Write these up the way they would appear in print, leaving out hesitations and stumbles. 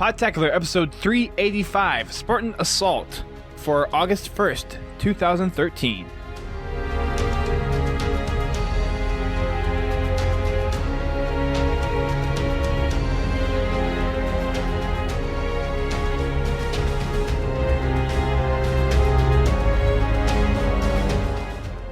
Podtacular episode 385, Spartan Assault, for August 1st, 2013.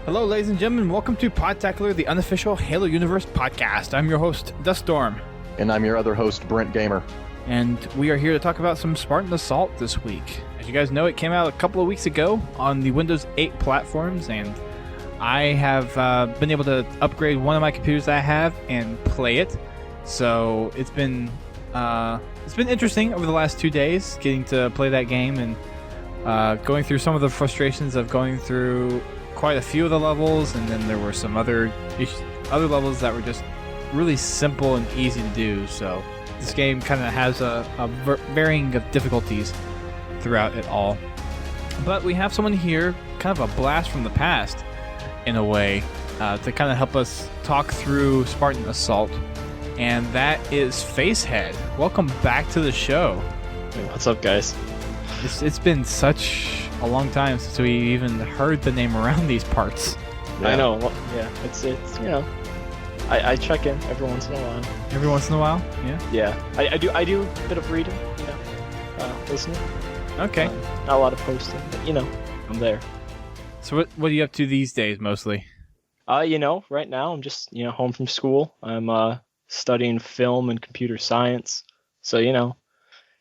Hello, ladies and gentlemen. Welcome to Podtacular, the unofficial Halo Universe podcast. I'm your host, Duststorm. And I'm your other host, Brent Gamer. And we are here to talk about some Spartan Assault this week. As you guys know, it came out a couple of weeks ago on the Windows 8 platforms, and I have been able to upgrade one of my computers that I have and play it. So it's been interesting over the last 2 days getting to play that game and going through some of the frustrations of going through quite a few of the levels, and then there were some other levels that were just really simple and easy to do. So this game kind of has a varying of difficulties throughout it all. But we have someone here, kind of a blast from the past in a way, to kind of help us talk through Spartan Assault, and that is Facehead. Welcome back to the show. Hey, what's up, guys? It's been such a long time since we even heard the name around these parts. Yeah. I know. Well, yeah, it's you know, I check in every once in a while. Every once in a while, yeah. Yeah, I do a bit of reading, you know, listening. Okay. Not a lot of posting, but you know, I'm there. So what are you up to these days mostly? You know, right now I'm just home from school. I'm studying film and computer science, so you know,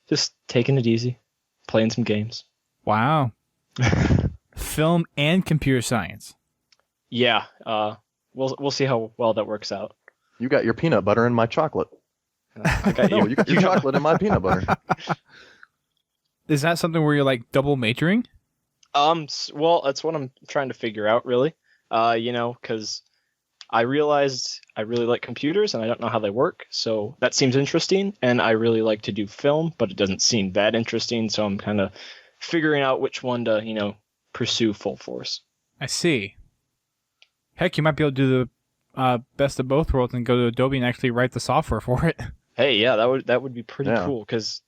just taking it easy, playing some games. Wow. Film and computer science. Yeah, we'll see how well that works out. You got your peanut butter in my chocolate. I got No, you got your chocolate in my peanut butter. Is that something where you're like double majoring? Well, that's what I'm trying to figure out, really. Because I realized I really like computers and I don't know how they work, so that seems interesting. And I really like to do film, but it doesn't seem that interesting, so I'm kind of figuring out which one to, pursue full force. I see. Heck, you might be able to do the best of both worlds and go to Adobe and actually write the software for it. Hey, yeah, that would be pretty cool, because,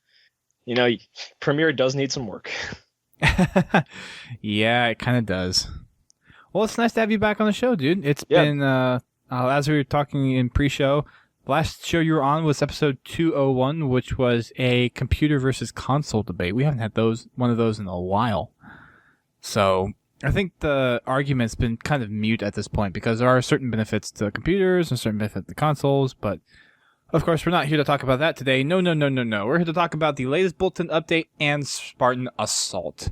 Premiere does need some work. Yeah, it kind of does. Well, it's nice to have you back on the show, dude. It's been, as we were talking in pre-show, the last show you were on was episode 201, which was a computer versus console debate. We haven't had one of those in a while. So I think the argument's been kind of mute at this point because there are certain benefits to computers and certain benefits to consoles. But, of course, we're not here to talk about that today. No. We're here to talk about the latest bulletin update and Spartan Assault.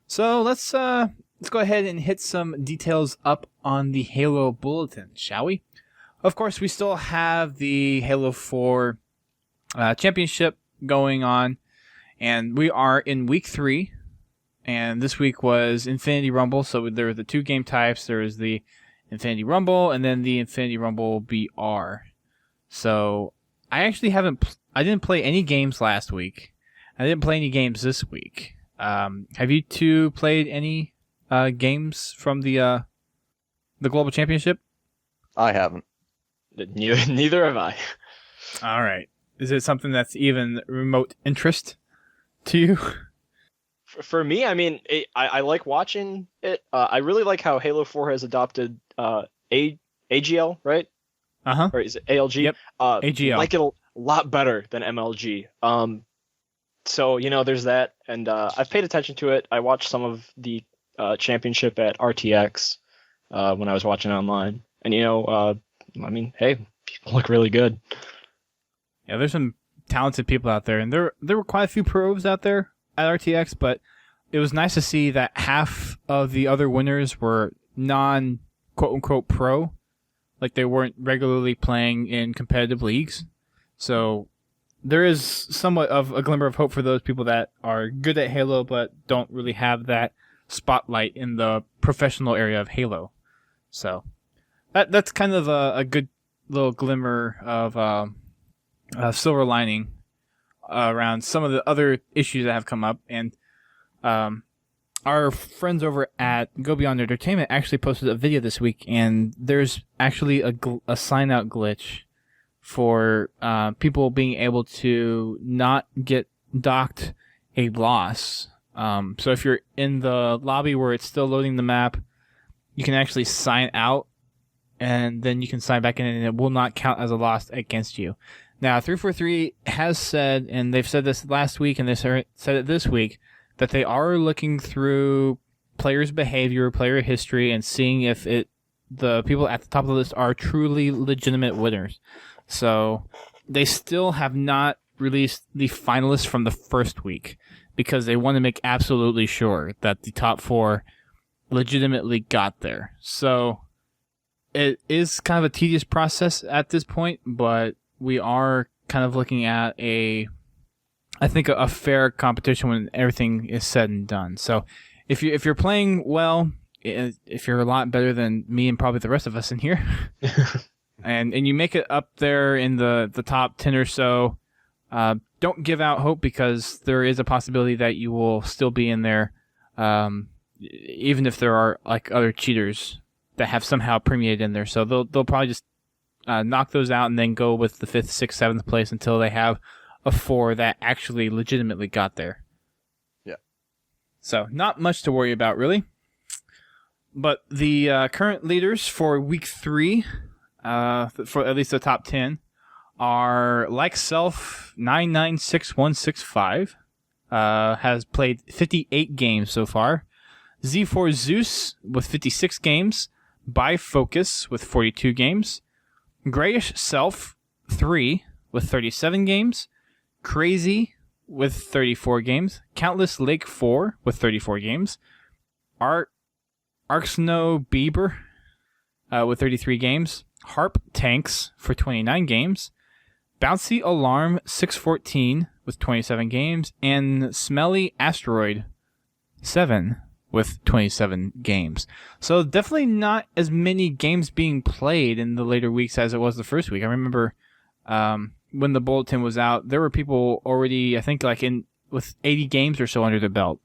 So let's go ahead and hit some details up on the Halo bulletin, shall we? Of course, we still have the Halo 4 championship going on, and we are in week 3, and this week was Infinity Rumble, so there were the 2 game types. There was the Infinity Rumble and then the Infinity Rumble BR. So I actually I didn't play any games last week. I didn't play any games this week. Have you two played any games from the Global Championship? I haven't. Neither have I. All right. Is it something that's even remote interest to you? For me, I mean, I like watching it. I really like how Halo 4 has adopted AGL, right? Uh-huh. Or is it ALG? Yep, AGL. I like it a lot better than MLG. So, there's that. And I've paid attention to it. I watched some of the championship at RTX when I was watching online. And, I mean, hey, people look really good. Yeah, there's some talented people out there, and there were quite a few pros out there at RTX, but it was nice to see that half of the other winners were non-quote-unquote pro, like they weren't regularly playing in competitive leagues. So there is somewhat of a glimmer of hope for those people that are good at Halo but don't really have that spotlight in the professional area of Halo. So that's kind of a good little glimmer of silver lining around some of the other issues that have come up. And our friends over at Go Beyond Entertainment actually posted a video this week, and there's actually a sign-out glitch for people being able to not get docked a loss. So if you're in the lobby where it's still loading the map, you can actually sign out, and then you can sign back in, and it will not count as a loss against you. Now, 343 has said, and they've said this last week, and they said it this week, that they are looking through players' behavior, player history, and seeing if the people at the top of the list are truly legitimate winners. So they still have not released the finalists from the first week because they want to make absolutely sure that the top 4 legitimately got there. So it is kind of a tedious process at this point, but we are kind of looking at a fair competition when everything is said and done. So if you're playing well, if you're a lot better than me and probably the rest of us in here, and you make it up there in the top 10 or so, don't give out hope, because there is a possibility that you will still be in there, even if there are like other cheaters that have somehow permeated in there. So they'll probably just knock those out and then go with the 5th, 6th, 7th place until they have a 4 that actually legitimately got there. Yeah. So not much to worry about, really. But the current leaders for week 3, for at least the top 10, are like self 996165, has played 58 games so far. Z4 Zeus with 56 games. Bifocus with 42 games. Grayish Self 3 with 37 games. Crazy with 34 games. Countless Lake 4 with 34 games. Arksnow Bieber with 33 games. Harp Tanks for 29 games. Bouncy Alarm 614 with 27 games. And Smelly Asteroid 7 with 27 games. So definitely not as many games being played in the later weeks as it was the first week. I remember when the bulletin was out, there were people already, I think, like with 80 games or so under their belt.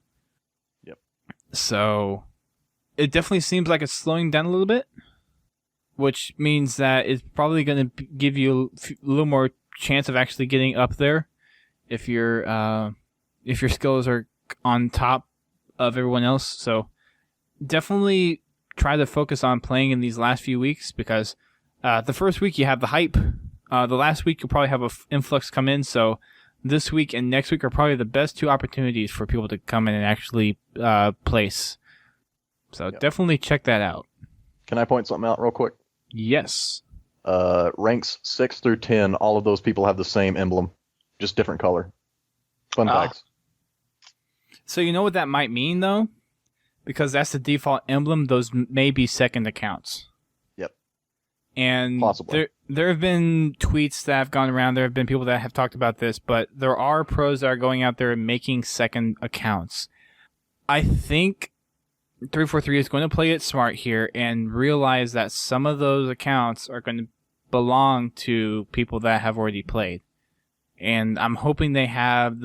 Yep. So it definitely seems like it's slowing down a little bit, which means that it's probably going to give you a little more chance of actually getting up there if your skills are on top of everyone else. So definitely try to focus on playing in these last few weeks, because the first week you have the hype. The last week you'll probably have an influx come in. So this week and next week are probably the best 2 opportunities for people to come in and actually place. So definitely check that out. Can I point something out real quick? Yes. Ranks 6 through 10, all of those people have the same emblem, just different color. Fun facts. So you know what that might mean, though? Because that's the default emblem, those may be second accounts. Yep. And possibly. There have been tweets that have gone around. There have been people that have talked about this, but there are pros that are going out there and making second accounts. I think 343 is going to play it smart here and realize that some of those accounts are going to belong to people that have already played. And I'm hoping they have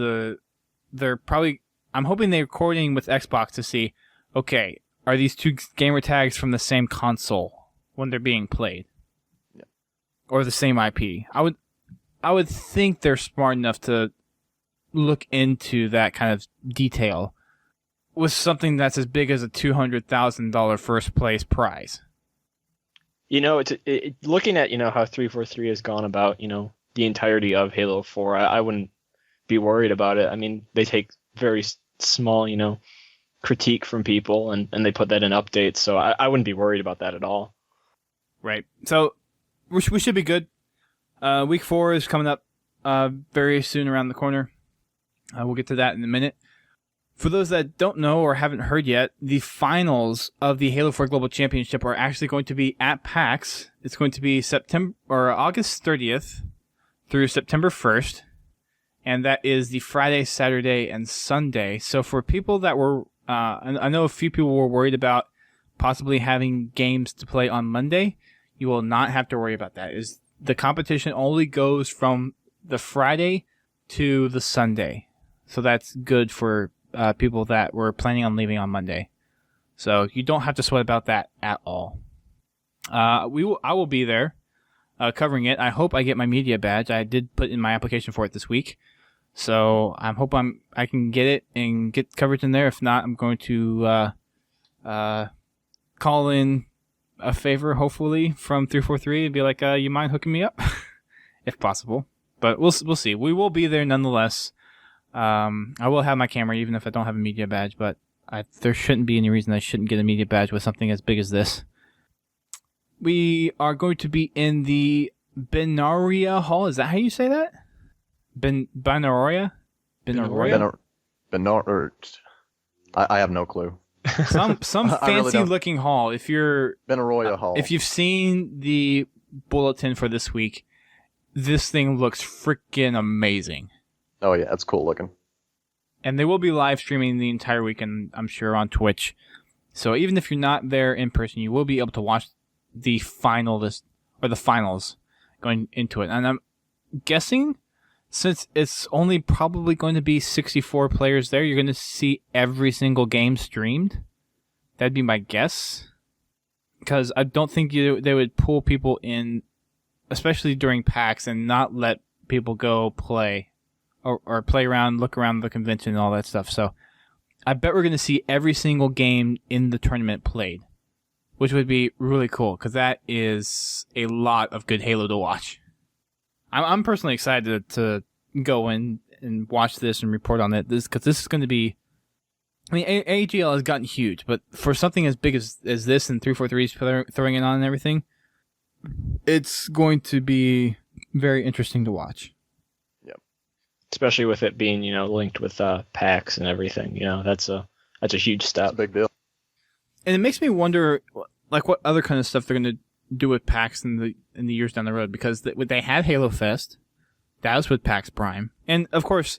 I'm hoping they're coordinating with Xbox to see, okay, are these 2 gamer tags from the same console when they're being played? Yeah. Or the same IP? I would think they're smart enough to look into that kind of detail with something that's as big as a $200,000 first place prize. You know, looking at, how 343 has gone about, the entirety of Halo 4, I wouldn't be worried about it. I mean, they take very small, critique from people, and they put that in updates, so I wouldn't be worried about that at all. Right. So we should be good. Week 4 is coming up very soon around the corner. We'll get to that in a minute. For those that don't know or haven't heard yet, the finals of the Halo 4 Global Championship are actually going to be at PAX. It's going to be August 30th through September 1st. And that is the Friday, Saturday, and Sunday. So for people that were, I know a few people were worried about possibly having games to play on Monday. You will not have to worry about that. The competition only goes from the Friday to the Sunday. So that's good for people that were planning on leaving on Monday. So you don't have to sweat about that at all. I will be there covering it. I hope I get my media badge. I did put in my application for it this week. So I hope I can get it and get coverage in there. If not, I'm going to call in a favor, hopefully, from 343 and be like, you mind hooking me up? If possible. But we'll see. We will be there nonetheless. I will have my camera even if I don't have a media badge, but there shouldn't be any reason I shouldn't get a media badge with something as big as this. We are going to be in the Benaria Hall. Is that how you say that? Benaria? I have no clue. Some fancy looking hall. If you're Benaroya Hall. If you've seen the bulletin for this week, this thing looks freaking amazing. Oh yeah, it's cool looking. And they will be live streaming the entire weekend, I'm sure, on Twitch. So even if you're not there in person, you will be able to watch the finals going into it. And I'm guessing, since it's only probably going to be 64 players there, you're going to see every single game streamed. That'd be my guess. Because I don't think they would pull people in, especially during PAX, and not let people go play. Or play around, look around the convention and all that stuff. So I bet we're going to see every single game in the tournament played, which would be really cool because that is a lot of good Halo to watch. I'm personally excited to go in and watch this and report on it because this is going to be... I mean, AGL has gotten huge, but for something as big as this and 343 is throwing it on and everything, it's going to be very interesting to watch. Especially with it being, linked with PAX and everything. That's a huge step. That's a big deal. And it makes me wonder, like, what other kind of stuff they're going to do with PAX in the years down the road. Because they had Halo Fest, that was with PAX Prime, and of course,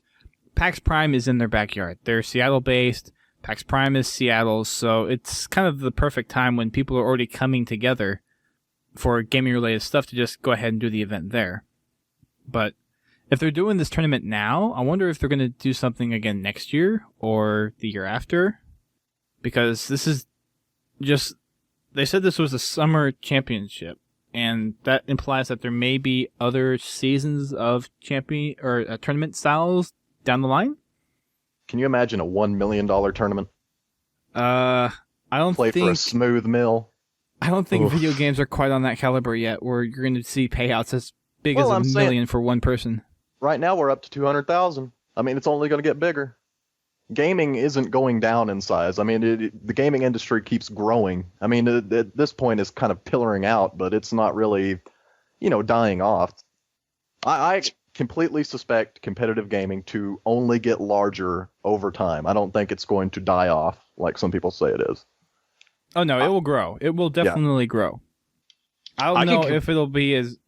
PAX Prime is in their backyard. They're Seattle-based. PAX Prime is Seattle, so it's kind of the perfect time when people are already coming together for gaming-related stuff to just go ahead and do the event there. But if they're doing this tournament now, I wonder if they're going to do something again next year or the year after. Because this is just... They said this was a summer championship. And that implies that there may be other seasons of tournament styles down the line. Can you imagine a $1 million tournament? I don't Play think... for a smooth mill. I don't think video games are quite on that caliber yet, where you're going to see payouts as big as $1 million for one person. Right now we're up to 200,000. I mean, it's only going to get bigger. Gaming isn't going down in size. I mean, the gaming industry keeps growing. I mean, at this point it's kind of pillaring out, but it's not really, dying off. I completely suspect competitive gaming to only get larger over time. I don't think it's going to die off like some people say it is. Oh, no, it will grow. It will definitely grow. I don't know if it'll be as...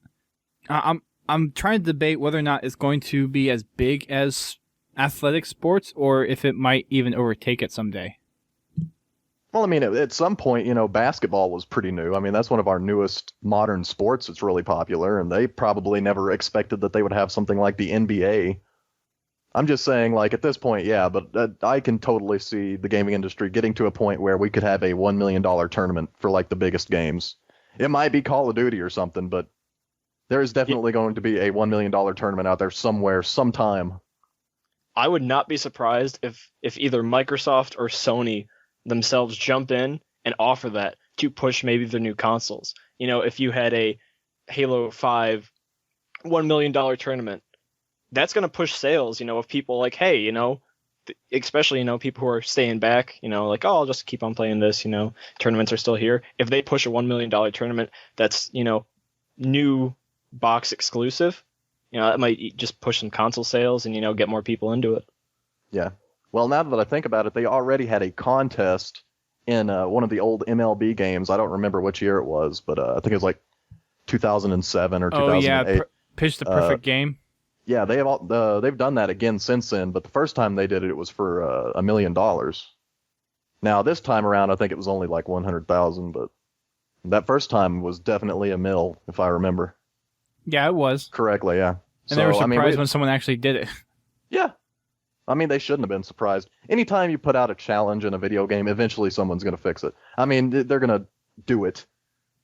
I'm trying to debate whether or not it's going to be as big as athletic sports or if it might even overtake it someday. Well, I mean, at some point, basketball was pretty new. I mean, that's one of our newest modern sports. It's really popular, and they probably never expected that they would have something like the NBA. I'm just saying, like, at this point, yeah, but I can totally see the gaming industry getting to a point where we could have a $1 million tournament for, like, the biggest games. It might be Call of Duty or something, but there is definitely going to be a $1 million tournament out there somewhere, sometime. I would not be surprised if either Microsoft or Sony themselves jump in and offer that to push maybe their new consoles. If you had a Halo 5 $1 million tournament, that's going to push sales, of people like, hey, especially, people who are staying back, like, oh, I'll just keep on playing this, tournaments are still here. If they push a $1 million tournament that's, new box exclusive, that might just push some console sales and, get more people into it. Yeah. Well, now that I think about it, they already had a contest in one of the old MLB games. I don't remember which year it was, but I think it was like 2007 or 2008. Oh, yeah, Pitch the Perfect Game. Yeah, they've done that again since then, but the first time they did it, it was for $1 million. Now, this time around, I think it was only like 100,000, but that first time was definitely $1 million, if I remember. Yeah, it was. Correctly, yeah. And they were surprised when someone actually did it. Yeah. I mean, they shouldn't have been surprised. Anytime you put out a challenge in a video game, eventually someone's going to fix it. I mean, they're going to do it.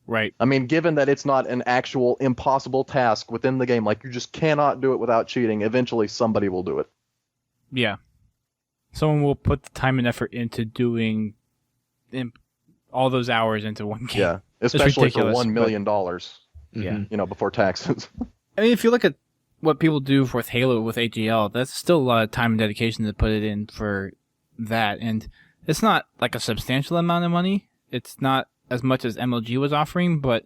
Right. I mean, given that it's not an actual impossible task within the game, like you just cannot do it without cheating, eventually somebody will do it. Yeah. Someone will put the time and effort into doing all those hours into one game. Yeah, especially for ridiculous, $1 million, Yeah. before taxes. I mean, if you look at what people do with Halo with AGL, that's still a lot of time and dedication to put it in for that. And it's not like a substantial amount of money. It's not as much as MLG was offering, but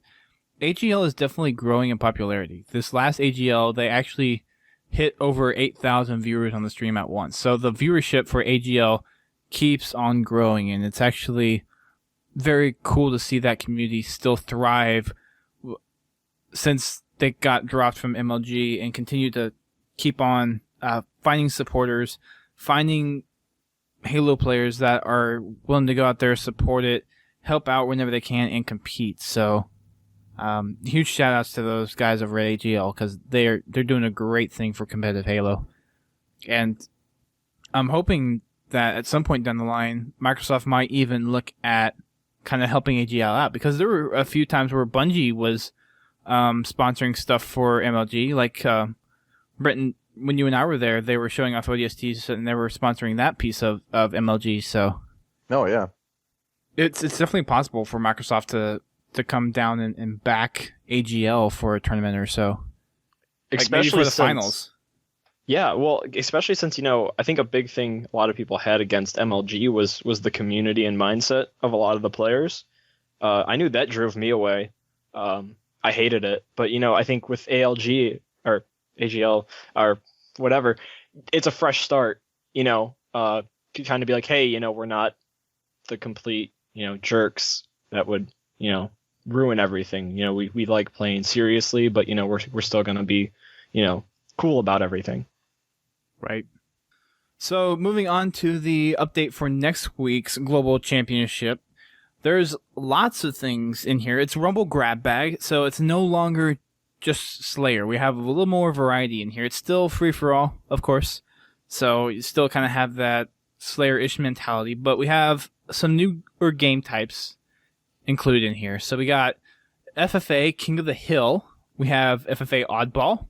AGL is definitely growing in popularity. This last AGL, they actually hit over 8,000 viewers on the stream at once. So the viewership for AGL keeps on growing, and it's actually very cool to see that community still thrive since they got dropped from MLG and continue to keep on finding supporters, finding Halo players that are willing to go out there, support it, help out whenever they can, and compete. So huge shout outs to those guys over at AGL because they're doing a great thing for competitive Halo. And I'm hoping that at some point down the line, Microsoft might even look at kind of helping AGL out, because there were a few times where Bungie was sponsoring stuff for MLG. Like Britton, when you and I were there, they were showing off ODSTs and they were sponsoring that piece of MLG. So Oh yeah, it's definitely possible for Microsoft to come down and back AGL for a tournament or so. Like maybe for the finals. Yeah, well, especially since, I think a big thing a lot of people had against MLG was the community and mindset of a lot of the players. I knew that drove me away. I hated it. But, I think with ALG or AGL or whatever, it's a fresh start, to kind of be like, hey, we're not the complete, jerks that would, ruin everything. We like playing seriously, but, we're still going to be, cool about everything. Right. So moving on to the update for next week's Global Championship. There's lots of things in here. It's Rumble Grab Bag, so it's no longer just Slayer. We have a little more variety in here. It's still free-for-all, of course, so you still kind of have that Slayer-ish mentality, but we have some newer game types included in here. So we got FFA King of the Hill. We have FFA Oddball.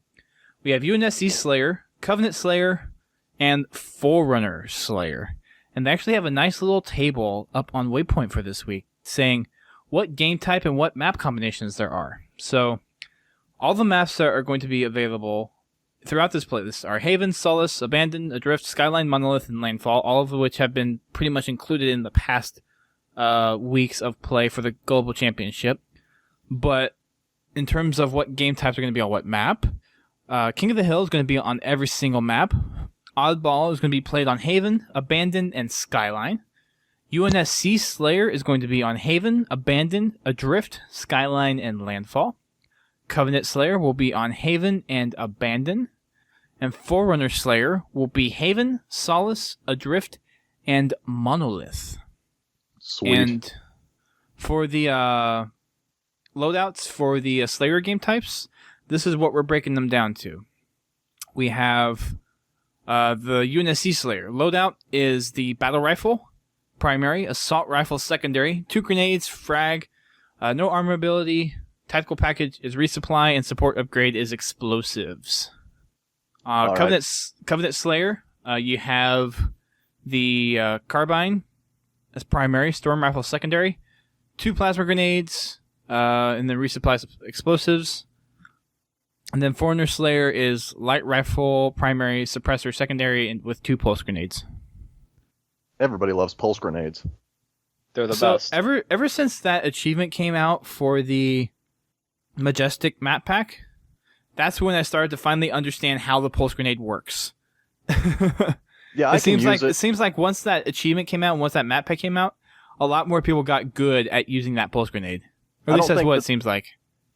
We have UNSC Slayer, Covenant Slayer, and Forerunner Slayer. And they actually have a nice little table up on Waypoint for this week saying what game type and what map combinations there are. So all the maps that are going to be available throughout this playlist are Haven, Solace, Abandon, Adrift, Skyline, Monolith, and Landfall, all of which have been pretty much included in the past weeks of play for the Global Championship. But in terms of what game types are going to be on what map, King of the Hill is going to be on every single map. Oddball is going to be played on Haven, Abandon, and Skyline. UNSC Slayer is going to be on Haven, Abandon, Adrift, Skyline, and Landfall. Covenant Slayer will be on Haven and Abandon. And Forerunner Slayer will be Haven, Solace, Adrift, and Monolith. sweet. And for the loadouts for the Slayer game types, this is what we're breaking them down to. We have the UNSC Slayer. Loadout is the battle rifle, primary, assault rifle, secondary, 2 grenades, frag, no armor ability, tactical package is resupply, and support upgrade is explosives. Covenant Slayer, you have the carbine as primary, storm rifle secondary, 2 plasma grenades, and then resupply explosives. And then Forerunner Slayer is light rifle, primary, suppressor, secondary, and with 2 pulse grenades. Everybody loves pulse grenades. They're the best. Ever since that achievement came out for the Majestic map pack, that's when I started to finally understand how the pulse grenade works. Yeah, I can use it. It seems like once that achievement came out, once that map pack came out, a lot more people got good at using that pulse grenade. Or at least that's what it seems like.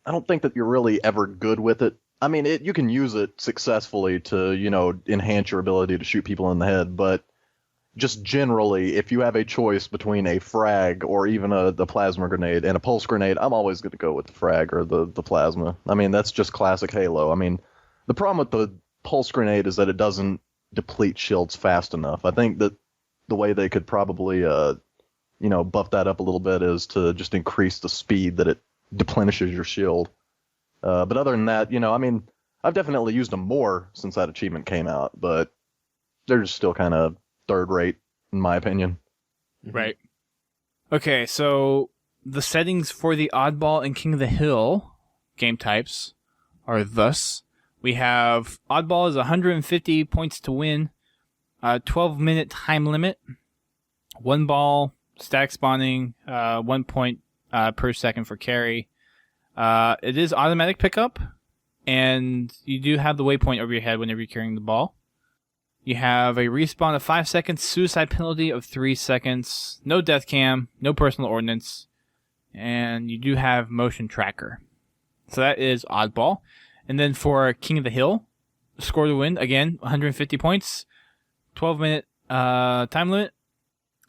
I don't think that you're really ever good with it. I mean, you can use it successfully to, enhance your ability to shoot people in the head, but just generally, if you have a choice between a frag or even the plasma grenade and a pulse grenade, I'm always going to go with the frag or the plasma. I mean, that's just classic Halo. I mean, the problem with the pulse grenade is that it doesn't deplete shields fast enough. I think that the way they could probably, buff that up a little bit is to just increase the speed that it deplenishes your shield. But other than that, I mean, I've definitely used them more since that achievement came out, but they're just still kind of third rate, in my opinion. Right. Okay, so the settings for the Oddball and King of the Hill game types are thus. We have Oddball is 150 points to win, 12-minute time limit, 1 ball, stack spawning, 1 point per second for carry. It is automatic pickup, and you do have the waypoint over your head whenever you're carrying the ball. You have a respawn of 5 seconds, suicide penalty of 3 seconds, no death cam, no personal ordnance, and you do have motion tracker. So that is Oddball. And then for King of the Hill, score to win, again, 150 points, 12-minute time limit.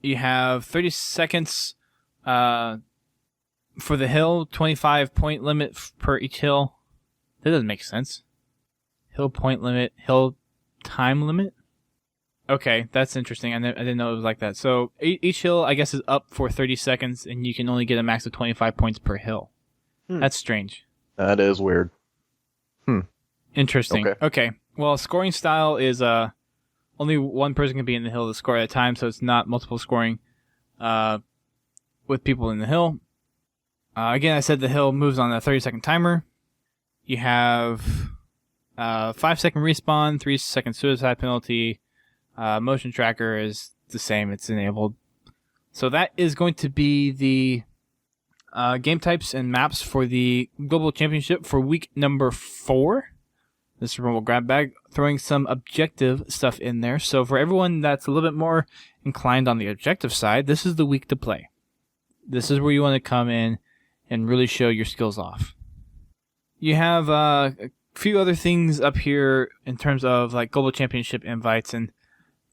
You have 30 seconds for the hill, 25-point limit per each hill. That doesn't make sense. Hill point limit, hill time limit? Okay, that's interesting. I didn't know it was like that. So each hill, I guess, is up for 30 seconds, and you can only get a max of 25 points per hill. That's strange. That is weird. Interesting. Okay. Well, scoring style is only one person can be in the hill to score at a time, so it's not multiple scoring with people in the hill. Again, I said the hill moves on a 30-second timer. You have 5-second respawn, 3-second suicide penalty. Motion tracker is the same. It's enabled. So that is going to be the game types and maps for the Global Championship for week number 4. This is a grab bag, throwing some objective stuff in there. So for everyone that's a little bit more inclined on the objective side, this is the week to play. This is where you want to come in and really show your skills off. You have a few other things up here in terms of like Global Championship invites, and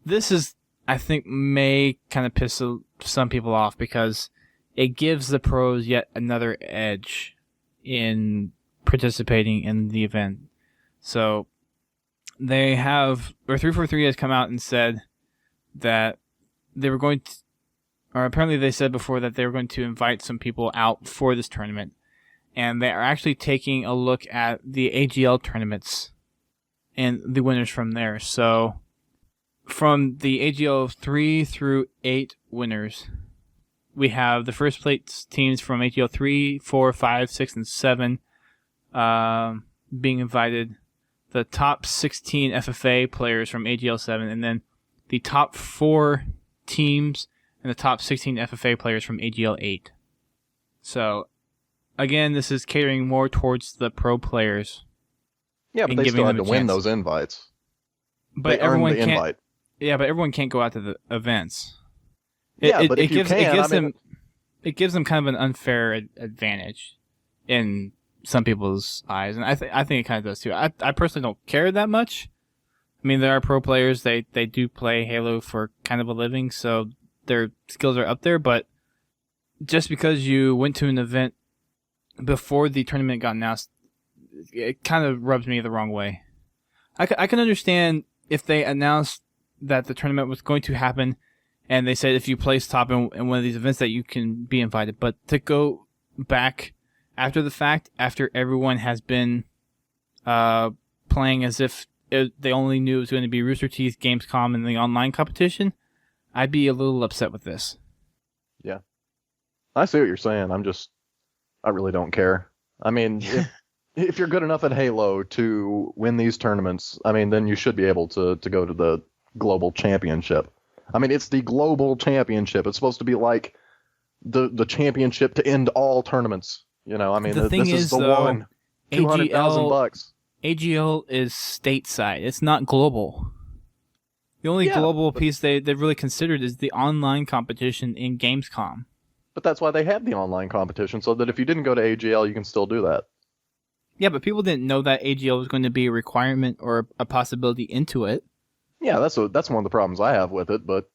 this is, I think, may kind of piss some people off because it gives the pros yet another edge in participating in the event. So they have, or 343 has come out and said that they were going to, or apparently they said before that they were going to invite some people out for this tournament. And they are actually taking a look at the AGL tournaments and the winners from there. So from the AGL 3 through 8 winners, we have the first place teams from AGL 3, 4, 5, 6, and 7 being invited. The top 16 FFA players from AGL 7, and then the top 4 teams and the top 16 FFA players from AGL 8. So, again, this is catering more towards the pro players. Yeah, but they still had to win those invites. But they earned the invite. Yeah, but everyone can't go out to the events. But if you can, it gives them kind of an unfair advantage in some people's eyes, and I think it kind of does too. I personally don't care that much. I mean, there are pro players, they do play Halo for kind of a living, so their skills are up there, but just because you went to an event before the tournament got announced, it kind of rubs me the wrong way. I can understand if they announced that the tournament was going to happen and they said if you place top in one of these events that you can be invited, but to go back after the fact, after everyone has been playing as if they only knew it was going to be Rooster Teeth, Gamescom, and the online competition, I'd be a little upset with this. Yeah. I see what you're saying. I really don't care. I mean, if you're good enough at Halo to win these tournaments, I mean, then you should be able to go to the Global Championship. I mean, it's the Global Championship. It's supposed to be like the championship to end all tournaments. I mean, the thing this is the though, one. $200,000. AGL is stateside. It's not global. The only global piece they've really considered is the online competition in Gamescom. But that's why they had the online competition, so that if you didn't go to AGL, you can still do that. Yeah, but people didn't know that AGL was going to be a requirement or a possibility into it. Yeah, that's one of the problems I have with it, but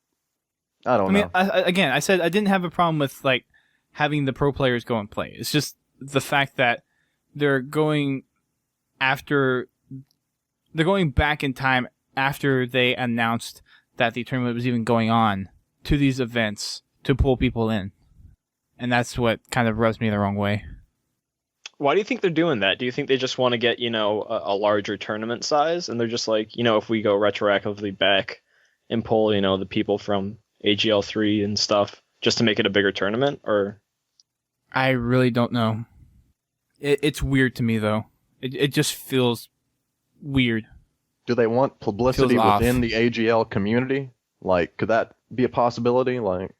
I don't know. I said I didn't have a problem with like having the pro players go and play. It's just the fact that they're going back in time after they announced that the tournament was even going on to these events to pull people in. And that's what kind of rubs me the wrong way. Why do you think they're doing that? Do you think they just want to get, a larger tournament size? And they're just like, if we go retroactively back and pull, the people from AGL3 and stuff just to make it a bigger tournament? Or I really don't know. It's weird to me, though. It just feels weird. Do they want publicity Feels within off. the AGL community? Like, could that be a possibility? Like,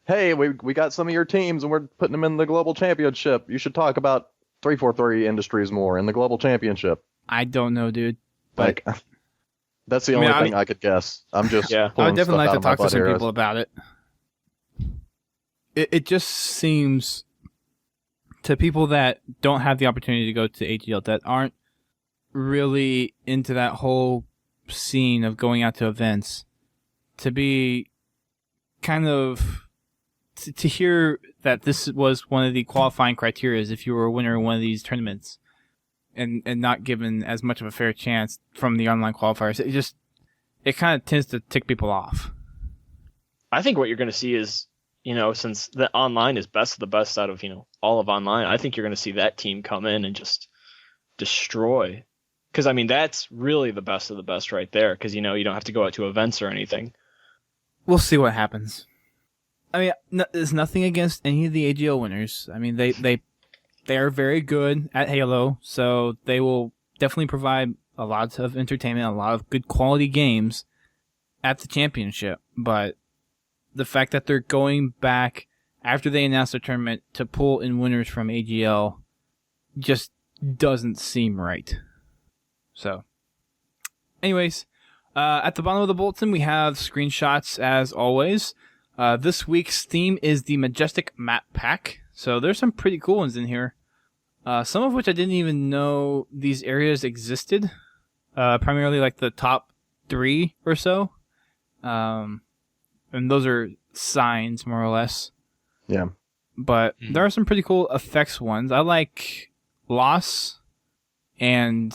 hey, we got some of your teams and we're putting them in the global championship. You should talk about 343 Industries more in the global championship. I don't know, dude. But Like, that's the only thing I could guess. I'm just Yeah. I pulling would definitely stuff like out to of my talk to butt some here. people about it. It just seems to people that don't have the opportunity to go to AGL, that aren't really into that whole scene of going out to events, to be kind of to hear that this was one of the qualifying criteria if you were a winner in one of these tournaments, and not given as much of a fair chance from the online qualifiers. It kind of tends to tick people off. I think what you're going to see is, since the online is best of the best out of, all of online, I think you're going to see that team come in and just destroy. Because, that's really the best of the best right there. Because, you don't have to go out to events or anything. We'll see what happens. There's nothing against any of the AGL winners. They are very good at Halo, so they will definitely provide a lot of entertainment, a lot of good quality games at the championship. But the fact that they're going back after they announced the tournament to pull in winners from AGL just doesn't seem right. So, anyways, at the bottom of the bulletin, we have screenshots as always. This week's theme is the Majestic Map Pack. So there's some pretty cool ones in here. Some of which I didn't even know these areas existed. Primarily like the top 3 or so. And those are signs, more or less. Yeah. But there are some pretty cool effects ones. I like Loss and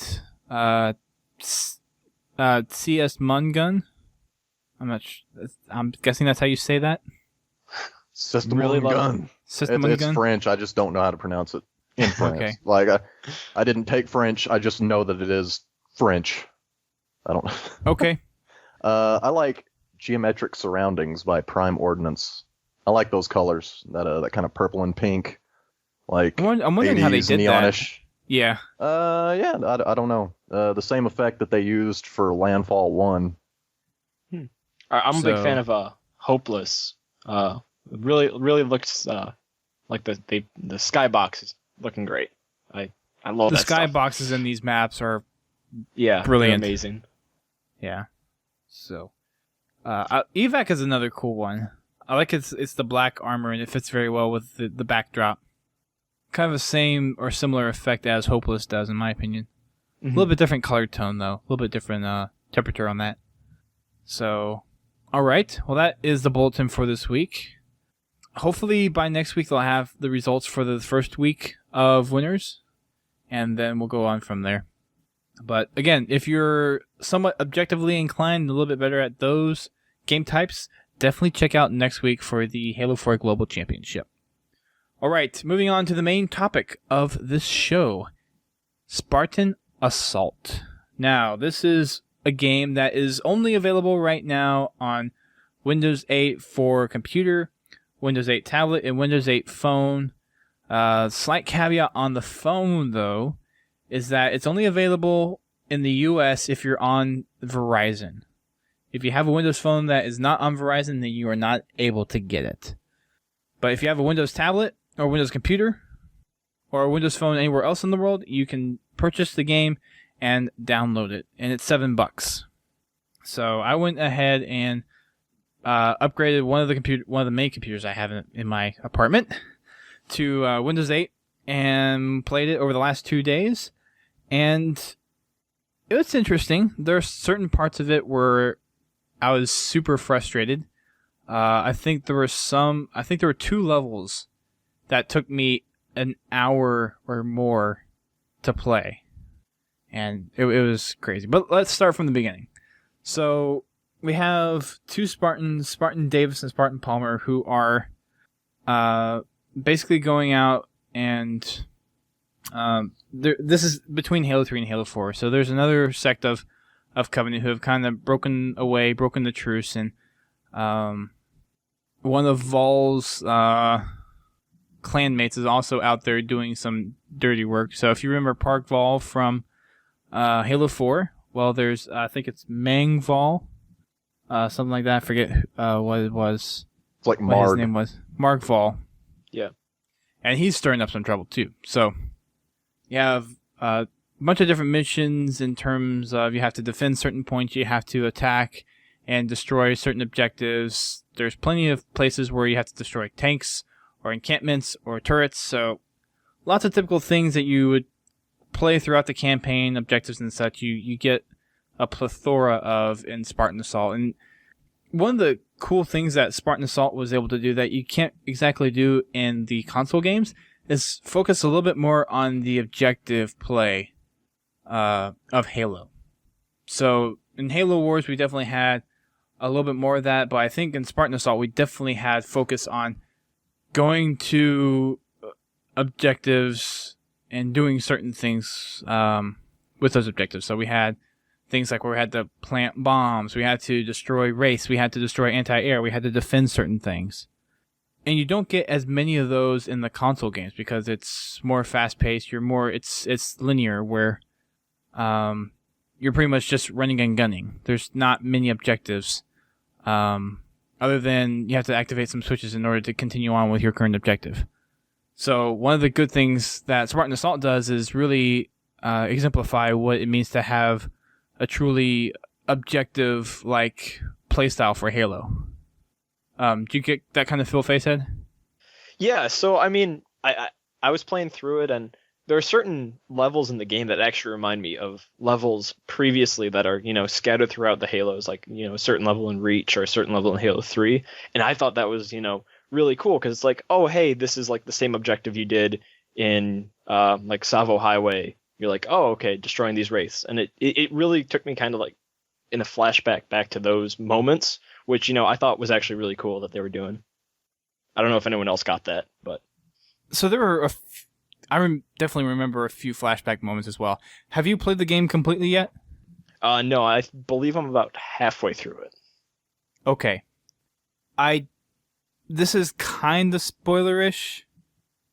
CS Mun Gun. I'm guessing that's how you say that. System Really on love gun. System It's Gun. French. I just don't know how to pronounce it in French. Okay. Like, I didn't take French. I just know that it is French. I don't. Okay. I like Geometric Surroundings by Prime Ordnance. I like those colors. That kind of purple and pink. Like, I'm wondering how they 80s did that. neonish. Yeah. Yeah, I don't know. The same effect that they used for Landfall 1. I'm a big So- fan of Hopeless. Really looks like the skybox is looking great. I love The that stuff. skyboxes in these maps are Yeah, Brilliant. they're amazing. Yeah. So, evac is another cool one. I like it's the black armor and it fits very well with the backdrop. Kind of the same or similar effect as Hopeless does, in my opinion. A little bit different color tone though. A little bit different temperature on that. So, all right. Well, that is the bulletin for this week. Hopefully by next week they'll have the results for the first week of winners, and then we'll go on from there. But again, if you're somewhat objectively inclined, a little bit better at those game types, definitely check out next week for the Halo 4 Global Championship. All right, moving on to the main topic of this show, Spartan Assault. Now, this is a game that is only available right now on Windows 8 for computer, Windows 8 tablet, and Windows 8 phone. Slight caveat on the phone, though, is that it's only available in the US if you're on Verizon. If you have a Windows phone that is not on Verizon, then you are not able to get it. But if you have a Windows tablet or Windows computer or a Windows phone anywhere else in the world, you can purchase the game and download it, and it's $7. So I went ahead and upgraded one of the main computers I have in my apartment to Windows 8 and played it over the last 2 days. And it was interesting. There are certain parts of it where I was super frustrated. I think there were 2 levels that took me an hour or more to play. And it was crazy. But let's start from the beginning. So we have 2 Spartans, Spartan Davis and Spartan Palmer, who are basically going out and This is between Halo 3 and Halo 4. So there's another sect of Covenant who have kind of broken the truce, and one of Vol's clanmates is also out there doing some dirty work. So if you remember Park Vol from Halo 4, well, there's I think it's Mang Vol, something like that. I forget what it was. It's like what Marg. his name was. Mark Vol. Yeah. And he's stirring up some trouble too. So you have a bunch of different missions in terms of you have to defend certain points, you have to attack and destroy certain objectives. There's plenty of places where you have to destroy tanks or encampments or turrets. So lots of typical things that you would play throughout the campaign, objectives and such, you get a plethora of in Spartan Assault. And one of the cool things that Spartan Assault was able to do that you can't exactly do in the console games is focus a little bit more on the objective play of Halo. So in Halo Wars, we definitely had a little bit more of that, but I think in Spartan Assault, we definitely had focus on going to objectives and doing certain things with those objectives. So we had things like where we had to plant bombs, we had to destroy wraiths, we had to destroy anti-air, we had to defend certain things. And you don't get as many of those in the console games because it's more fast-paced. It's linear where you're pretty much just running and gunning. There's not many objectives other than you have to activate some switches in order to continue on with your current objective. So one of the good things that Spartan Assault does is really exemplify what it means to have a truly objective-like playstyle for Halo. Do you get that kind of feel, Facehead? Yeah, so I mean, I was playing through it, and there are certain levels in the game that actually remind me of levels previously that are, scattered throughout the Halos, like, a certain level in Reach or a certain level in Halo 3. And I thought that was, really cool because it's like, oh, hey, this is like the same objective you did in like Savo Highway. You're like, oh, okay, destroying these wraiths. And it really took me kind of like in a flashback back to those moments, which, I thought was actually really cool that they were doing. I don't know if anyone else got that, but. So there were definitely remember a few flashback moments as well. Have you played the game completely yet? No, I believe I'm about halfway through it. Okay. This is kind of spoilerish,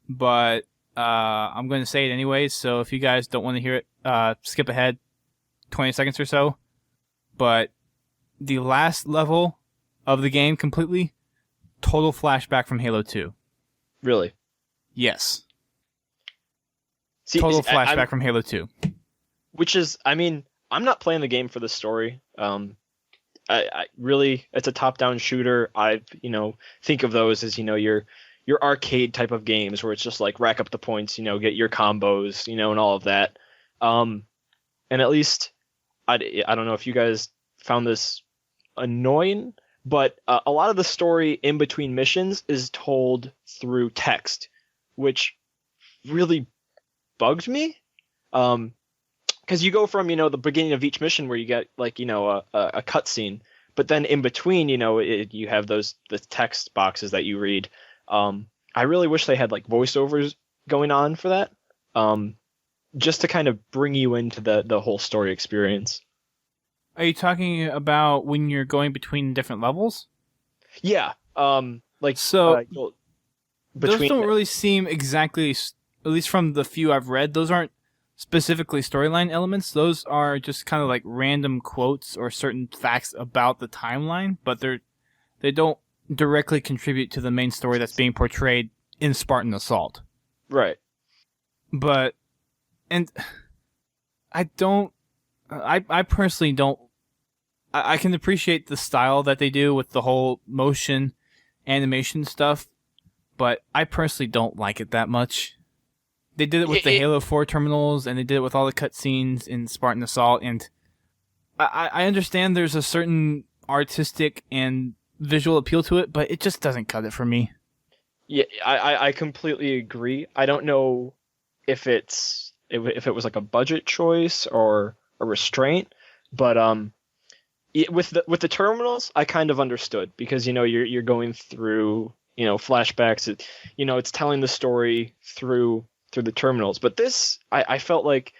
but I'm going to say it anyways, so if you guys don't want to hear it, skip ahead 20 seconds or so. But the last level of the game completely, total flashback from Halo 2. Really? Yes. See, total flashback from Halo 2. Which is, I mean, I'm not playing the game for the story. I really, it's a top-down shooter. I, think of those as, your arcade type of games where it's just like rack up the points, get your combos, and all of that. And at least, I don't know if you guys found this annoying, but a lot of the story in between missions is told through text, which really bugged me. Because you go from, the beginning of each mission where you get like, a cutscene, but then in between, you have the text boxes that you read. I really wish they had like voiceovers going on for that, just to kind of bring you into the whole story experience. Are you talking about when you're going between different levels? Yeah. Those don't really seem exactly, at least from the few I've read, those aren't specifically storyline elements. Those are just kind of like random quotes or certain facts about the timeline, but they don't directly contribute to the main story that's being portrayed in Spartan Assault. Right. But, and I personally don't, I can appreciate the style that they do with the whole motion animation stuff, but I personally don't like it that much. They did it with the Halo 4 terminals, and they did it with all the cutscenes in Spartan Assault, and I understand there's a certain artistic and visual appeal to it, but it just doesn't cut it for me. Yeah, I completely agree. I don't know if it was like a budget choice or a restraint, but with the terminals, I kind of understood because you're going through flashbacks. It's telling the story through through the terminals. But this, I felt like,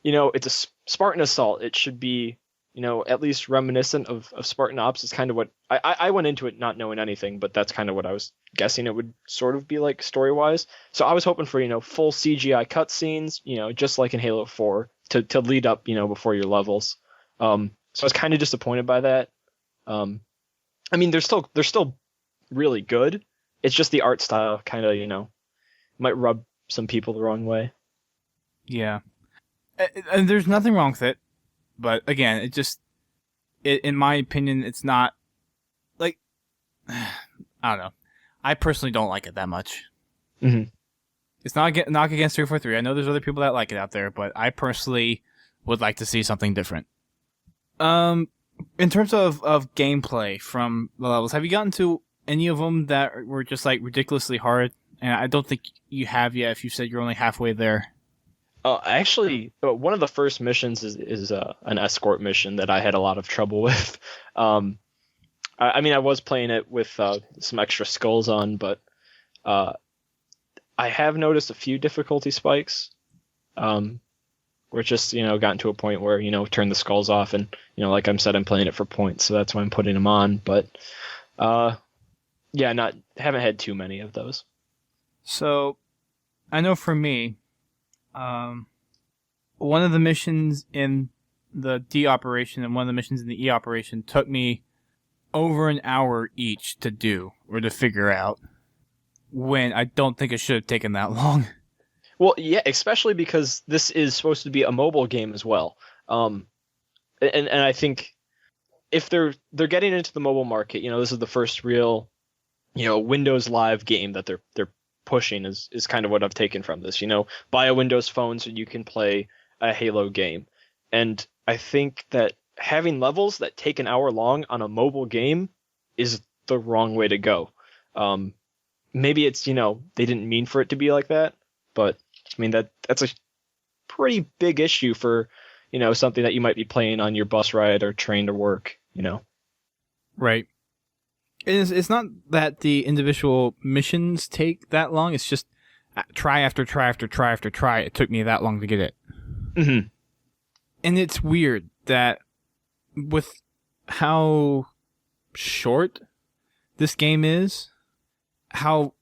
it's a Spartan Assault. It should be, at least reminiscent of Spartan Ops is kind of what I went into it not knowing anything, but that's kind of what I was guessing it would sort of be like story-wise. So I was hoping for, full CGI cutscenes, just like in Halo 4 to lead up, before your levels. So I was kind of disappointed by that. I mean, they're still really good. It's just the art style kind of, might rub some people the wrong way. Yeah. And there's nothing wrong with it. But again, in my opinion, it's not like, I don't know. I personally don't like it that much. Mm-hmm. It's not knock against 343. I know there's other people that like it out there, but I personally would like to see something different. In terms of gameplay from the levels, have you gotten to any of them that were just like ridiculously hard? And I don't think you have yet if you said you're only halfway there. Actually, one of the first missions is an escort mission that I had a lot of trouble with. I mean, I was playing it with some extra skulls on, but I have noticed a few difficulty spikes. Where it's just, gotten to a point where, turn the skulls off and, like I said, I'm playing it for points, so that's why I'm putting them on. But, yeah, haven't had too many of those. So, I know for me, one of the missions in the D operation and one of the missions in the E operation took me over an hour each to do or to figure out, when I don't think it should have taken that long. Well, yeah, especially because this is supposed to be a mobile game as well. And I think if they're getting into the mobile market, this is the first real, Windows Live game that they're pushing is kind of what I've taken from this. Buy a Windows phone so you can play a Halo game. And I think that having levels that take an hour long on a mobile game is the wrong way to go. Maybe it's, they didn't mean for it to be like that, but I mean, that's a pretty big issue for, something that you might be playing on your bus ride or train to work, Right. It's not that the individual missions take that long. It's just try after try after try after try. It took me that long to get it. Mm-hmm. And it's weird that with how short this game is, how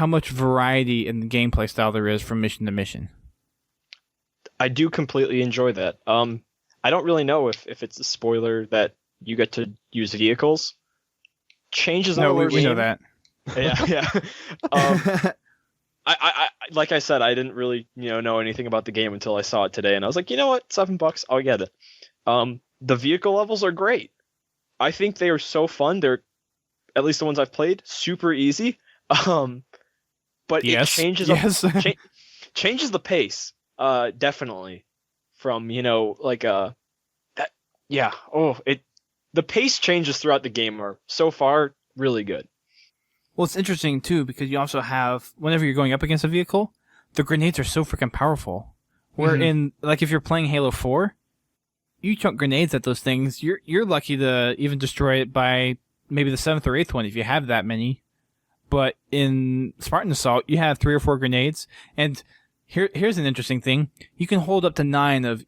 much variety in the gameplay style there is from mission to mission. I do completely enjoy that. I don't really know if it's a spoiler that you get to use vehicles. Changes. No, we know that. Yeah. I like I said, I didn't really know anything about the game until I saw it today, and I was like, you know what, $7, I'll get it. The vehicle levels are great. I think they are so fun. They're, at least the ones I've played, super easy. But yes, it changes changes the pace, definitely, from that. Yeah. The pace changes throughout the game are so far really good. Well, it's interesting too because you also have, whenever you're going up against a vehicle, the grenades are so freaking powerful. Where in, like, if you're playing Halo 4, you chuck grenades at those things, you're lucky to even destroy it by maybe the 7th or 8th one if you have that many. But in Spartan Assault, you have 3 or 4 grenades, and here's an interesting thing: you can hold up to 9 of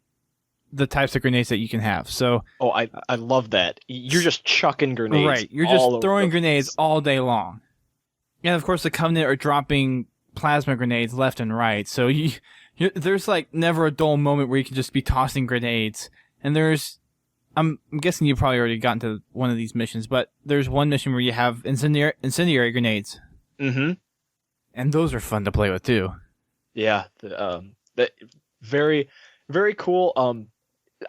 the types of grenades that you can have. So, I love that. You're just chucking grenades. Right, you're just throwing grenades all day long. And of course, the Covenant are dropping plasma grenades left and right. So there's like never a dull moment where you can just be tossing grenades. And I'm guessing you've probably already gotten to one of these missions, but there's one mission where you have incendiary grenades. Mm-hmm. And those are fun to play with too. Yeah, very, very cool.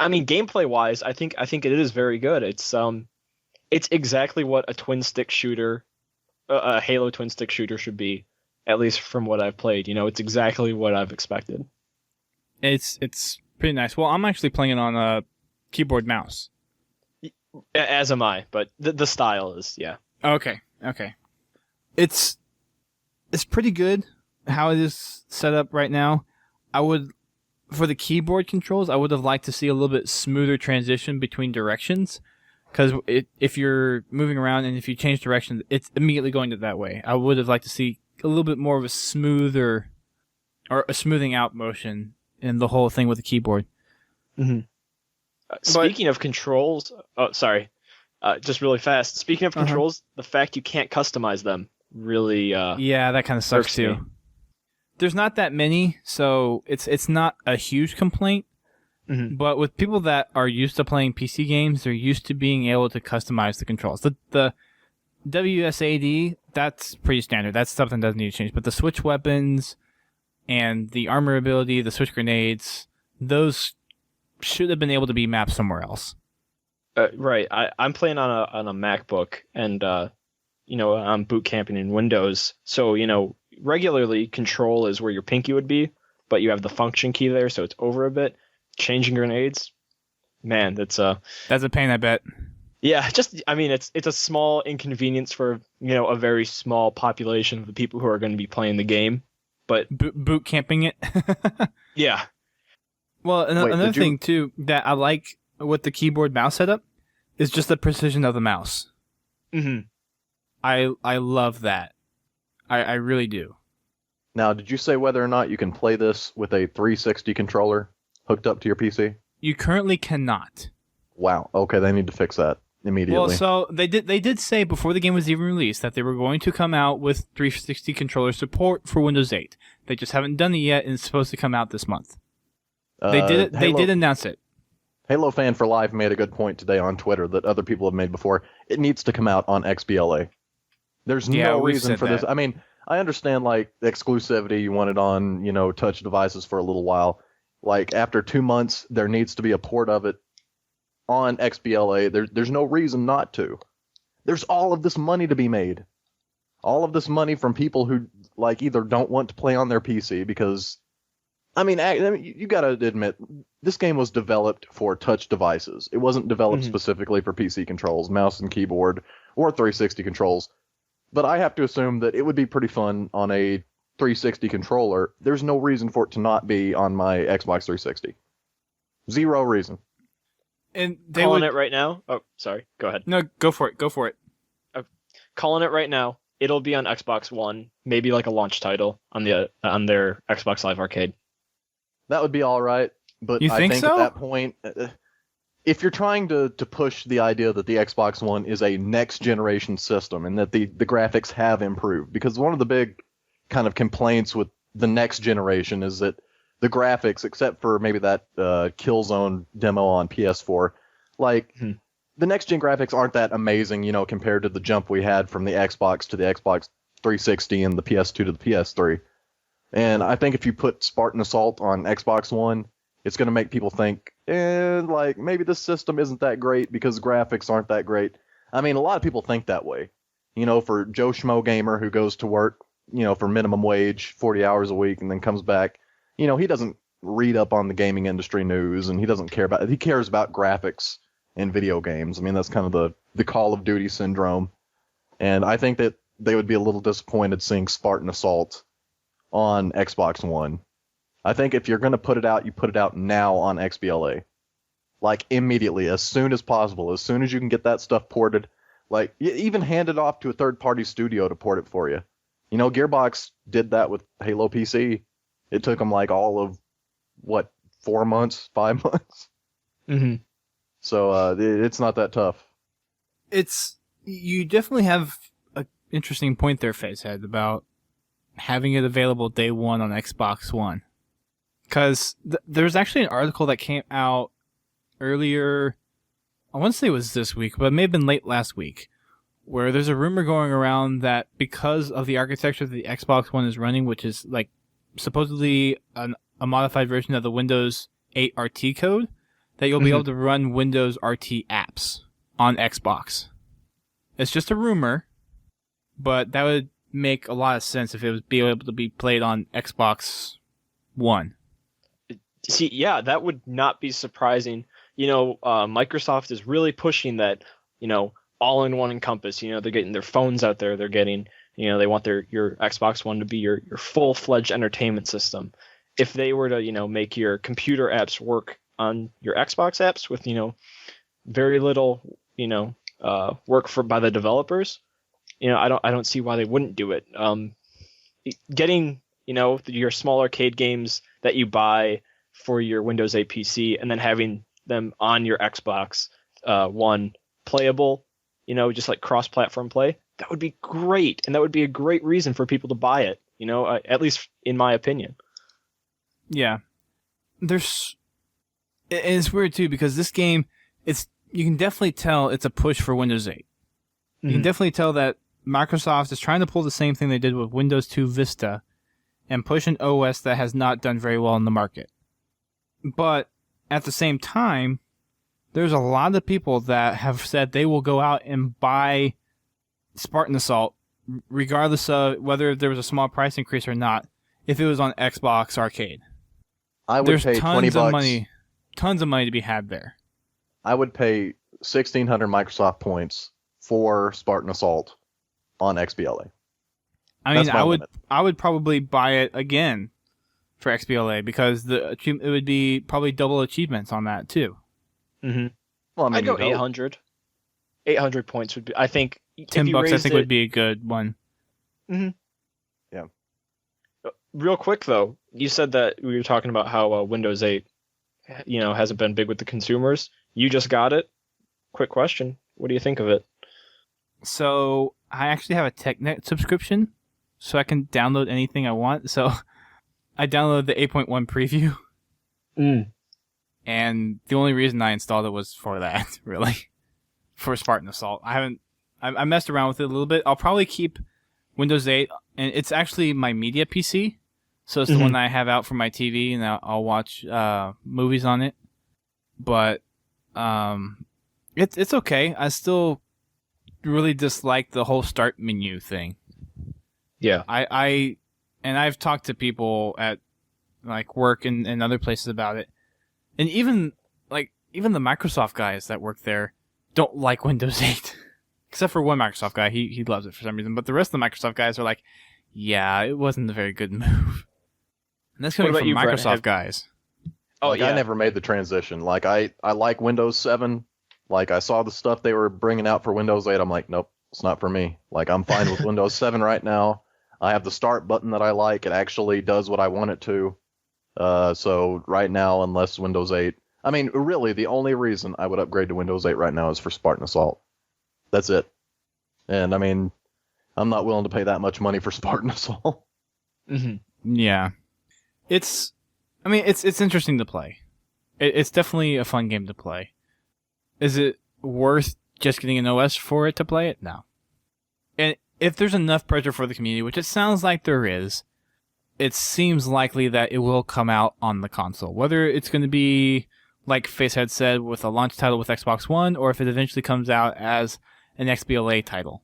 I mean, gameplay wise, I think it is very good. It's exactly what a twin stick shooter, a Halo twin stick shooter should be, at least from what I've played. It's exactly what I've expected. It's pretty nice. Well, I'm actually playing it on a keyboard mouse. As am I, but the style is, yeah. Okay. It's pretty good how it is set up right now. For the keyboard controls, I would have liked to see a little bit smoother transition between directions. Because if you're moving around and if you change direction, it's immediately going to that way. I would have liked to see a little bit more of a smoother or a smoothing out motion in the whole thing with the keyboard. Mm-hmm. Speaking of controls, just really fast. Speaking of controls, the fact you can't customize them really yeah, that kind of sucks too. me. There's not that many, so it's not a huge complaint. Mm-hmm. But with people that are used to playing PC games, they're used to being able to customize the controls. The WSAD, that's pretty standard. That's something that doesn't need to change. But the switch weapons and the armor ability, the switch grenades, those should have been able to be mapped somewhere else. Right. I'm playing on a MacBook, and I'm boot camping in Windows. So regularly control is where your pinky would be, but you have the function key there, so it's over a bit. Changing grenades, man, that's a pain, I bet. Yeah, it's a small inconvenience for a very small population of the people who are going to be playing the game, but boot camping it. Yeah. Well, another thing too that I like with the keyboard mouse setup is just the precision of the mouse. Mm-hmm. I love that. I really do. Now, did you say whether or not you can play this with a 360 controller hooked up to your PC? You currently cannot. Wow. Okay, they need to fix that immediately. Well, so they did say before the game was even released that they were going to come out with 360 controller support for Windows 8. They just haven't done it yet, and it's supposed to come out this month. They did announce it. Halo Fan for Life made a good point today on Twitter that other people have made before. It needs to come out on XBLA. There's no reason for this. I mean, I understand like exclusivity. You want it on, touch devices for a little while. Like after 2 months, there needs to be a port of it on XBLA. There's no reason not to. There's all of this money to be made. All of this money from people who like either don't want to play on their PC because, I mean you got to admit, this game was developed for touch devices. It wasn't developed specifically for PC controls, mouse and keyboard, or 360 controls. But I have to assume that it would be pretty fun on a 360 controller. There's no reason for it to not be on my Xbox 360. Zero reason. And calling it right now. Oh, sorry. Go ahead. No, go for it. Go for it. Calling it right now. It'll be on Xbox One, maybe like a launch title on their Xbox Live Arcade. That would be all right, but you think I think so? at that point, if you're trying to push the idea that the Xbox One is a next generation system and that the graphics have improved, because one of the big kind of complaints with the next generation is that the graphics, except for maybe that Killzone demo on PS4, the next gen graphics aren't that amazing, compared to the jump we had from the Xbox to the Xbox 360 and the PS2 to the PS3. And I think if you put Spartan Assault on Xbox One, it's going to make people think, maybe this system isn't that great because graphics aren't that great. I mean, a lot of people think that way. For Joe Schmo Gamer who goes to work, for minimum wage, 40 hours a week, and then comes back, he doesn't read up on the gaming industry news, and he doesn't care about it. He cares about graphics in video games. I mean, that's kind of the Call of Duty syndrome. And I think that they would be a little disappointed seeing Spartan Assault on Xbox One. I think if you're going to put it out, you put it out now on XBLA. Like, immediately, as soon as possible. As soon as you can get that stuff ported. Like, even hand it off to a third-party studio to port it for you. Gearbox did that with Halo PC. It took them, all of, 4 months? 5 months? Mm-hmm. So, it's not that tough. You definitely have an interesting point there, Facehead, about having it available day one on Xbox One. Because there's actually an article that came out earlier, I want to say it was this week, but it may have been late last week, where there's a rumor going around that because of the architecture that the Xbox One is running, which is supposedly a modified version of the Windows 8 RT code, that you'll be able to run Windows RT apps on Xbox. It's just a rumor, but that would make a lot of sense if it was be able to be played on Xbox One. See, yeah, that would not be surprising. Microsoft is really pushing that, all-in-one encompass. They're getting their phones out there. They're getting, they want your Xbox One to be your full-fledged entertainment system. If they were to, make your computer apps work on your Xbox apps with, very little, work by the developers, I don't see why they wouldn't do it. Getting, your small arcade games that you buy for your Windows 8 PC, and then having them on your Xbox One playable, just like cross-platform play. That would be great, and that would be a great reason for people to buy it. At least in my opinion. Yeah, it's weird too because this game, you can definitely tell it's a push for Windows 8. You can definitely tell that Microsoft is trying to pull the same thing they did with Windows 2 Vista and push an OS that has not done very well in the market. But at the same time, there's a lot of people that have said they will go out and buy Spartan Assault regardless of whether there was a small price increase or not, if it was on Xbox Arcade. I would There's pay tons $20. Tons of money to be had there. I would pay 1,600 Microsoft points for Spartan Assault on XBLA. I mean, That's my limit. I would probably buy it again for XBLA because it would be probably double achievements on that too. Mm-hmm. Well, I mean, I'd go you'd hope. 800. 800 points would be. I think $10 I think would be a good one. Mm-hmm. Yeah. Real quick though, you said that we were talking about how Windows 8, hasn't been big with the consumers. You just got it. Quick question: what do you think of it? So I actually have a TechNet subscription, so I can download anything I want. So I downloaded the 8.1 preview, and the only reason I installed it was for that, really, for Spartan Assault. I messed around with it a little bit. I'll probably keep Windows 8, and it's actually my media PC, so it's the one that I have out for my TV, and I'll watch movies on it. But it's okay. I still really dislike the whole start menu thing. Yeah. I've talked to people at like work and other places about it. And even the Microsoft guys that work there don't like Windows 8. Except for one Microsoft guy, he loves it for some reason. But the rest of the Microsoft guys are like, yeah, it wasn't a very good move. And that's coming from Microsoft guys. Oh, yeah. I never made the transition. Like, I like Windows 7. Like, I saw the stuff they were bringing out for Windows 8. I'm like, nope, it's not for me. Like, I'm fine with Windows 7 right now. I have the start button that I like. It actually does what I want it to. So right now, unless Windows 8... I mean, really, the only reason I would upgrade to Windows 8 right now is for Spartan Assault. That's it. And, I mean, I'm not willing to pay that much money for Spartan Assault. Mm-hmm. Yeah. It's interesting to play. It's definitely a fun game to play. Is it worth just getting an OS for it to play it? No. And if there's enough pressure for the community, which it sounds like there is, it seems likely that it will come out on the console. Whether it's going to be, like Facehead said, with a launch title with Xbox One, or if it eventually comes out as an XBLA title.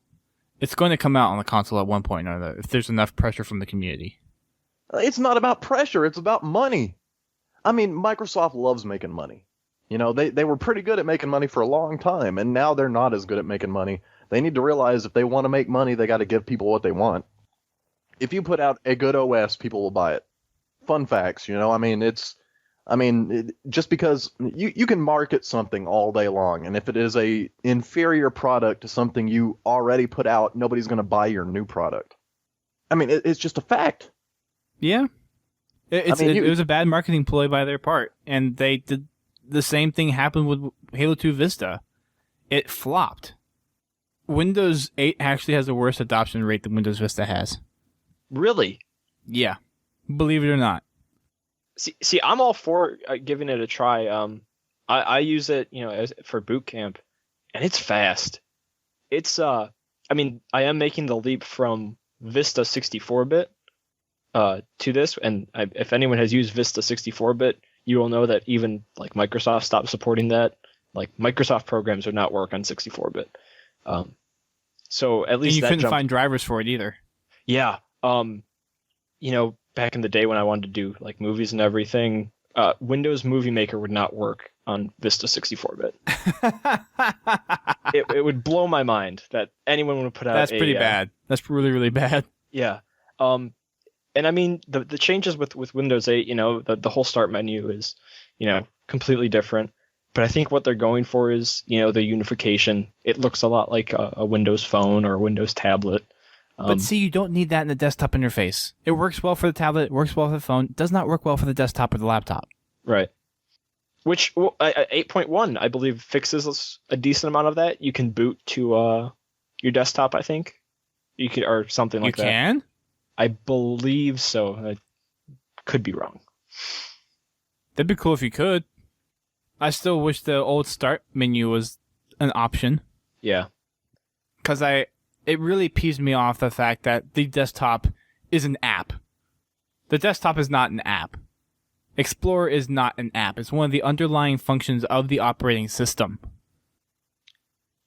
It's going to come out on the console at one point or another if there's enough pressure from the community. It's not about pressure. It's about money. I mean, Microsoft loves making money. They were pretty good at making money for a long time, and now they're not as good at making money. They need to realize if they want to make money, they got to give people what they want. If you put out a good OS, people will buy it. Fun facts, just because you can market something all day long, and if it is a inferior product to something you already put out, nobody's going to buy your new product. I mean, it's just a fact. Yeah. It was a bad marketing ploy by their part, and they did the same thing happened with Halo 2 Vista. It flopped. Windows 8 actually has a worse adoption rate than Windows Vista has. Really? Yeah. Believe it or not. See, I'm all for giving it a try. I use it, for boot camp, and it's fast. It's I am making the leap from Vista 64-bit to this, and if anyone has used Vista 64-bit, you will know that even like Microsoft stopped supporting that. Like Microsoft programs would not work on 64-bit. So at least and you couldn't find drivers for it either. Yeah. Back in the day when I wanted to do like movies and everything, Windows Movie Maker would not work on Vista 64-bit. It would blow my mind that anyone would put out. That's pretty bad. That's really, really bad. Yeah. And I mean the changes with Windows 8, the whole start menu is, completely different. But I think what they're going for is, the unification. It looks a lot like a Windows Phone or a Windows tablet. But see, you don't need that in the desktop interface. It works well for the tablet, it works well for the phone, it does not work well for the desktop or the laptop. Right. Which 8.1, I believe, fixes a decent amount of that. You can boot to your desktop, I think. You could, or something like that. You can? I believe so. I could be wrong. That'd be cool if you could. I still wish the old start menu was an option. Yeah. Because it really peeves me off the fact that the desktop is an app. The desktop is not an app. Explorer is not an app. It's one of the underlying functions of the operating system.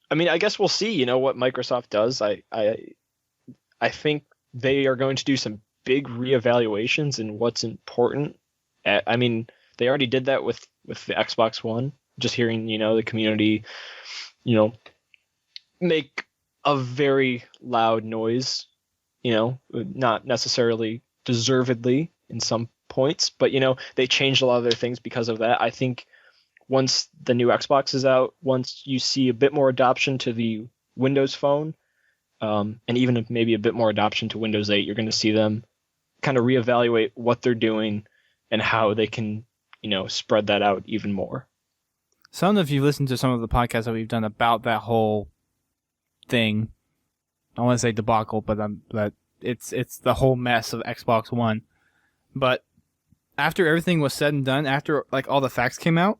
I mean, I guess we'll see, what Microsoft does. I think they are going to do some big reevaluations in what's important. I mean, they already did that with the Xbox One. Just hearing, the community, make a very loud noise, not necessarily deservedly in some points, but they changed a lot of their things because of that. I think once the new Xbox is out, once you see a bit more adoption to the Windows Phone, and even maybe a bit more adoption to Windows 8, you're going to see them kind of reevaluate what they're doing and how they can, spread that out even more. So I don't know if you've listened to some of the podcasts that we've done about that whole thing. I want to say debacle, but it's the whole mess of Xbox One. But after everything was said and done, after all the facts came out,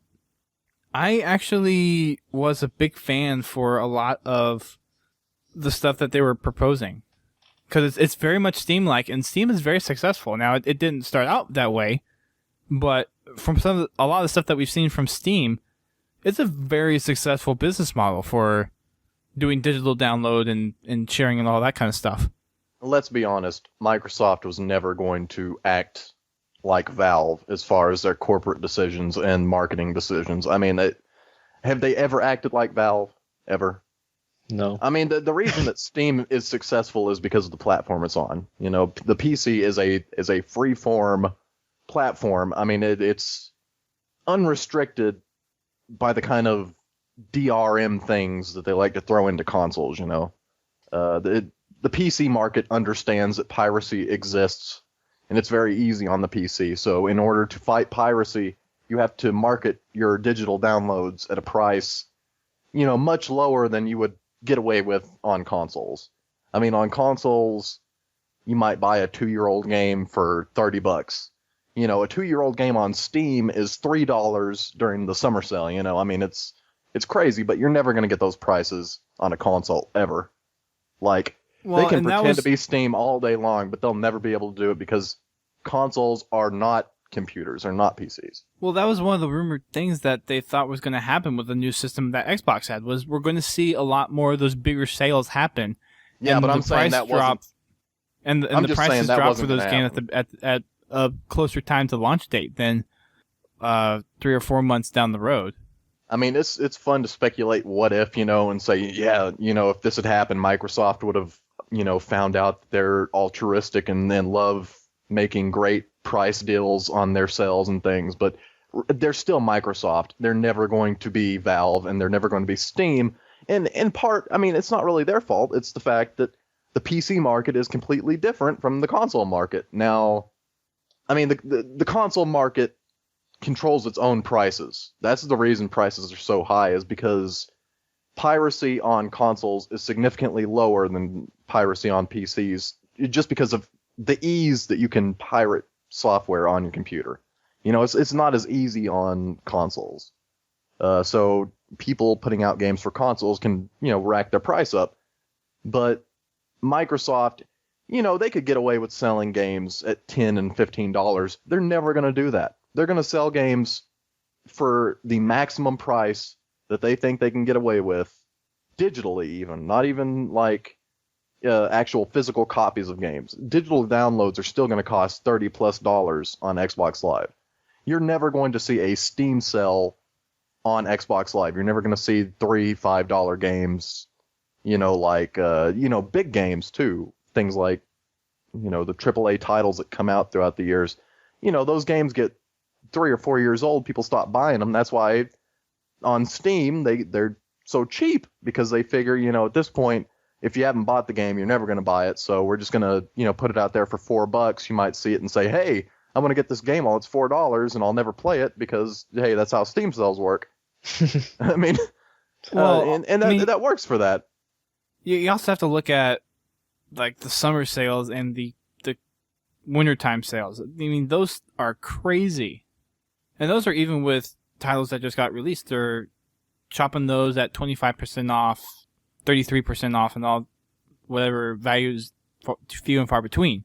I actually was a big fan for a lot of the stuff that they were proposing, because it's very much Steam-like, and Steam is very successful. Now it didn't start out that way, but from a lot of the stuff that we've seen from Steam, it's a very successful business model for doing digital download and sharing and all that kind of stuff. Let's be honest, Microsoft was never going to act like Valve as far as their corporate decisions and marketing decisions. I mean, have they ever acted like Valve? Ever? No. I mean, the reason that Steam is successful is because of the platform it's on. The PC is a free-form platform. I mean, it's unrestricted by the kind of DRM things that they like to throw into consoles, The PC market understands that piracy exists, and it's very easy on the PC. So in order to fight piracy, you have to market your digital downloads at a price, much lower than you would get away with on consoles. I mean, on consoles, you might buy a 2-year-old game for $30. A 2-year-old game on Steam is $3 during the summer sale. I mean, it's crazy, but you're never going to get those prices on a console ever. They can pretend to be Steam all day long, but they'll never be able to do it because consoles are not computers, are not PCs. Well, that was one of the rumored things that they thought was going to happen with the new system that Xbox had, was we're going to see a lot more of those bigger sales happen. Yeah, but I'm saying that wasn't... And the prices drop for those games at a closer time to launch date than 3 or 4 months down the road. I mean, it's fun to speculate what if, and say, yeah, if this had happened, Microsoft would have, found out that they're altruistic and then love making great price deals on their sales and things. But they're still Microsoft. They're never going to be Valve, and they're never going to be Steam. And in part, I mean, it's not really their fault. It's the fact that the PC market is completely different from the console market. Now, I mean, the console market controls its own prices. That's the reason prices are so high, is because piracy on consoles is significantly lower than piracy on PCs, just because of the ease that you can pirate software on your computer. It's not as easy on consoles. So people putting out games for consoles can, rack their price up. But Microsoft, they could get away with selling games at $10 and $15. They're never going to do that. They're going to sell games for the maximum price that they think they can get away with, digitally even, not even actual physical copies of games. Digital downloads are still going to cost $30+ on Xbox Live. You're never going to see a Steam sale on Xbox Live. You're never going to see $3, $5 games, big games too. Things like, the AAA titles that come out throughout the years. Those games get 3 or 4 years old, people stop buying them. That's why on Steam they're so cheap, because they figure, at this point, if you haven't bought the game, you're never going to buy it. So we're just going to, put it out there for $4. You might see it and say, hey, I'm going to get this game. It's $4 and I'll never play it because, hey, that's how Steam sales work. I mean, that works for that. You also have to look at like the summer sales and the wintertime sales. I mean, those are crazy. And those are even with titles that just got released. They're chopping those at 25% off, 33% off, and all whatever values few and far between.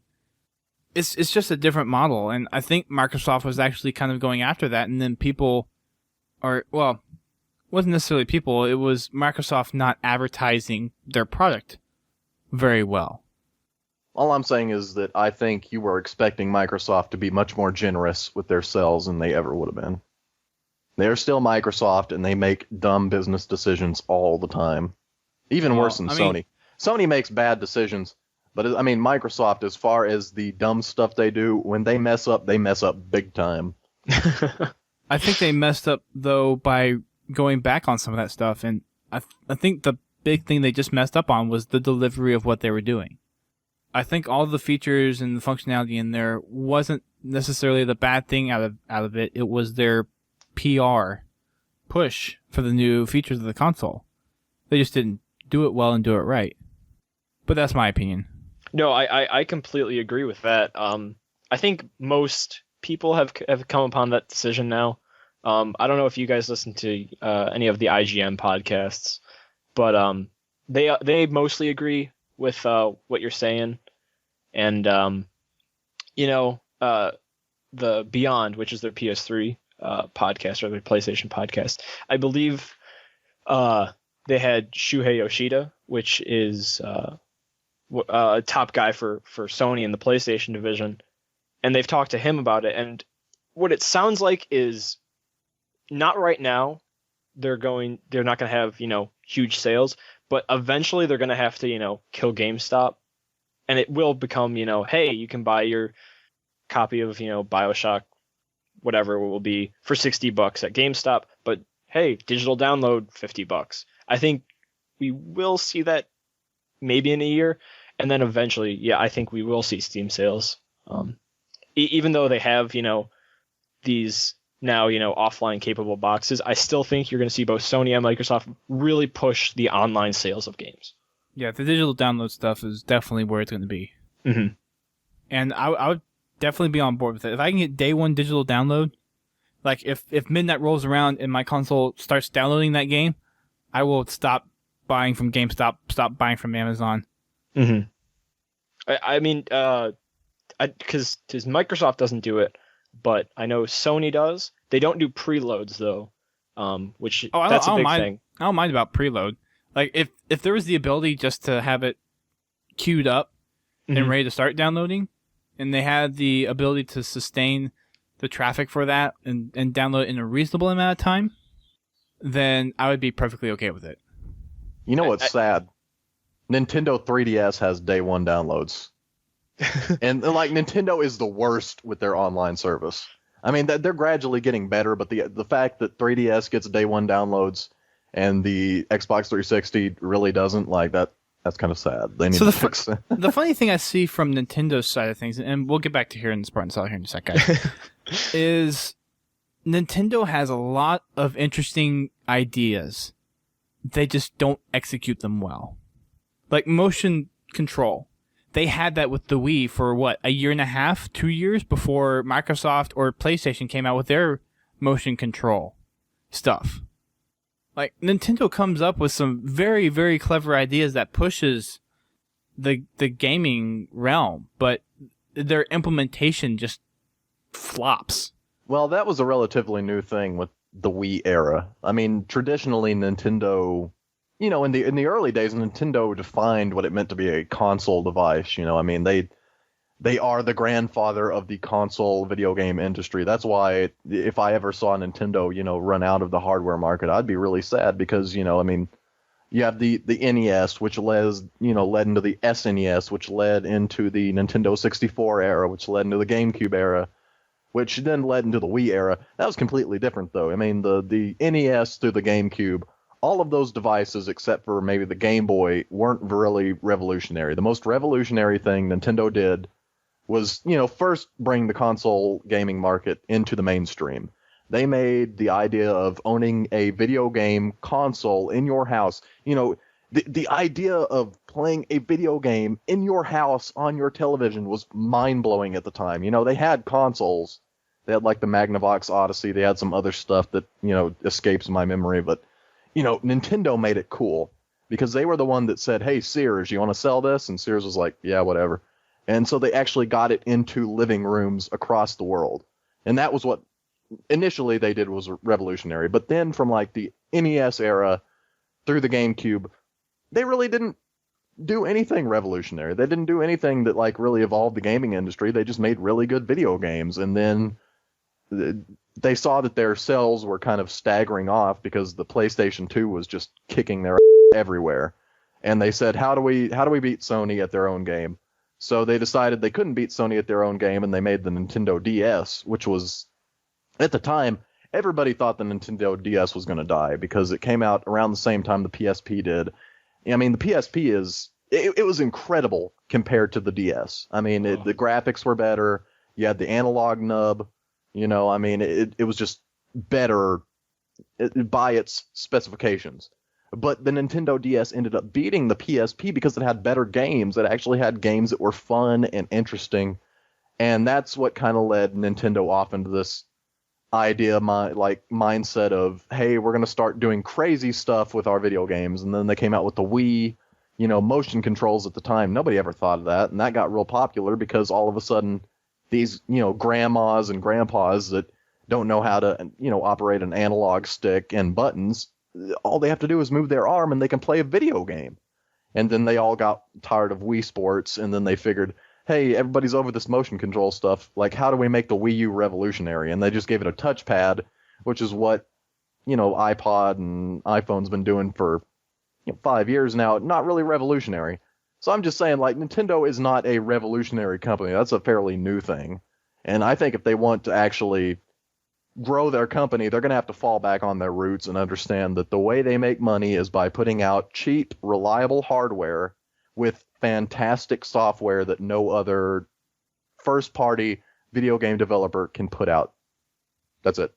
It's just a different model, and I think Microsoft was actually kind of going after that, and then wasn't necessarily people, it was Microsoft not advertising their product very well. All I'm saying is that I think you were expecting Microsoft to be much more generous with their sales than they ever would have been. They're still Microsoft, and they make dumb business decisions all the time. Even worse than Sony. Sony makes bad decisions, but I mean, Microsoft, as far as the dumb stuff they do, when they mess up big time. I think they messed up, though, by going back on some of that stuff, and I think the big thing they just messed up on was the delivery of what they were doing. I think all the features and the functionality in there wasn't necessarily the bad thing out of it. It was their PR push for the new features of the console. They just didn't do it well and do it right. But that's my opinion. No, I completely agree with that. I think most people have come upon that decision now. I don't know if you guys listen to any of the IGN podcasts, but they mostly agree with what you're saying. And the Beyond, which is their PS3 podcast or their PlayStation podcast, I believe they had Shuhei Yoshida, which is a top guy for Sony in the PlayStation division, and they've talked to him about it. And what it sounds like is not right now. They're not going to have huge sales, but eventually they're going to have to kill GameStop, and it will become hey, you can buy your copy of BioShock, whatever it will be, for $60 at GameStop, but hey, digital download $50. I think we will see that maybe in a year, and then eventually, yeah, I think we will see Steam sales. Even though they have these now offline capable boxes, I still think you're going to see both Sony and Microsoft really push the online sales of games. Yeah, the digital download stuff is definitely where it's going to be. Mm-hmm. And I would definitely be on board with it. If I can get day one digital download, like if midnight rolls around and my console starts downloading that game, I will stop buying from GameStop, stop buying from Amazon. Mm-hmm. I mean, because Microsoft doesn't do it, but I know Sony does. They don't do preloads though, which that's a big thing. I don't mind about preload. Like if there was the ability just to have it queued up and ready to start downloading, and they had the ability to sustain the traffic for that and download it in a reasonable amount of time, then I would be perfectly okay with it. You know what's sad? Nintendo 3DS has day one downloads. And like Nintendo is the worst with their online service. I mean, they're gradually getting better, but the fact that 3DS gets day one downloads and the Xbox 360 really doesn't, like that's kind of sad. They need to fix it. The funny thing I see from Nintendo's side of things, and we'll get back to here in Spartan Assault here in a second, is Nintendo has a lot of interesting ideas. They just don't execute them well. Like motion control. They had that with the Wii for, a year and a half, 2 years before Microsoft or PlayStation came out with their motion control stuff. Like, Nintendo comes up with some very, very clever ideas that pushes the gaming realm, but their implementation just flops. Well, that was a relatively new thing with the Wii era. I mean, traditionally Nintendo, in the early days, Nintendo defined what it meant to be a console device. I mean, they are the grandfather of the console video game industry. That's why if I ever saw Nintendo, run out of the hardware market, I'd be really sad because, I mean, you have the NES, which led into the SNES, which led into the Nintendo 64 era, which led into the GameCube era, which then led into the Wii era. That was completely different, though. I mean, the NES through the GameCube all of those devices, except for maybe the Game Boy, weren't really revolutionary. The most revolutionary thing Nintendo did was, first bring the console gaming market into the mainstream. They made the idea of owning a video game console in your house. The idea of playing a video game in your house on your television was mind-blowing at the time. They had consoles. They had like the Magnavox Odyssey. They had some other stuff that, escapes my memory. But, Nintendo made it cool because they were the one that said, hey, Sears, you want to sell this? And Sears was like, yeah, whatever. And so they actually got it into living rooms across the world. And that was what initially they did was revolutionary. But then from like the NES era through the GameCube, they really didn't do anything revolutionary. They didn't do anything that like really evolved the gaming industry. They just made really good video games. And then they saw that their sales were kind of staggering off because the PlayStation 2 was just kicking their everywhere. And they said, how do we beat Sony at their own game? So they decided they couldn't beat Sony at their own game, and they made the Nintendo DS, which was, at the time, everybody thought the Nintendo DS was going to die because it came out around the same time the PSP did. I mean, the PSP it was incredible compared to the DS. I mean, the graphics were better. You had the analog nub. It was just better by its specifications. But the Nintendo DS ended up beating the PSP because it had better games. It actually had games that were fun and interesting. And that's what kind of led Nintendo off into this mindset of, hey, we're going to start doing crazy stuff with our video games. And then they came out with the Wii, motion controls at the time. Nobody ever thought of that. And that got real popular because all of a sudden these, grandmas and grandpas that don't know how to, operate an analog stick and buttons, all they have to do is move their arm and they can play a video game. And then they all got tired of Wii Sports, and then they figured, hey, everybody's over this motion control stuff. Like, how do we make the Wii U revolutionary? And they just gave it a touchpad, which is what, iPod and iPhone's been doing for 5 years now. Not really revolutionary. So I'm just saying, like, Nintendo is not a revolutionary company. That's a fairly new thing. And I think if they want to actually grow their company, they're going to have to fall back on their roots and understand that the way they make money is by putting out cheap, reliable hardware with fantastic software that no other first-party video game developer can put out. That's it.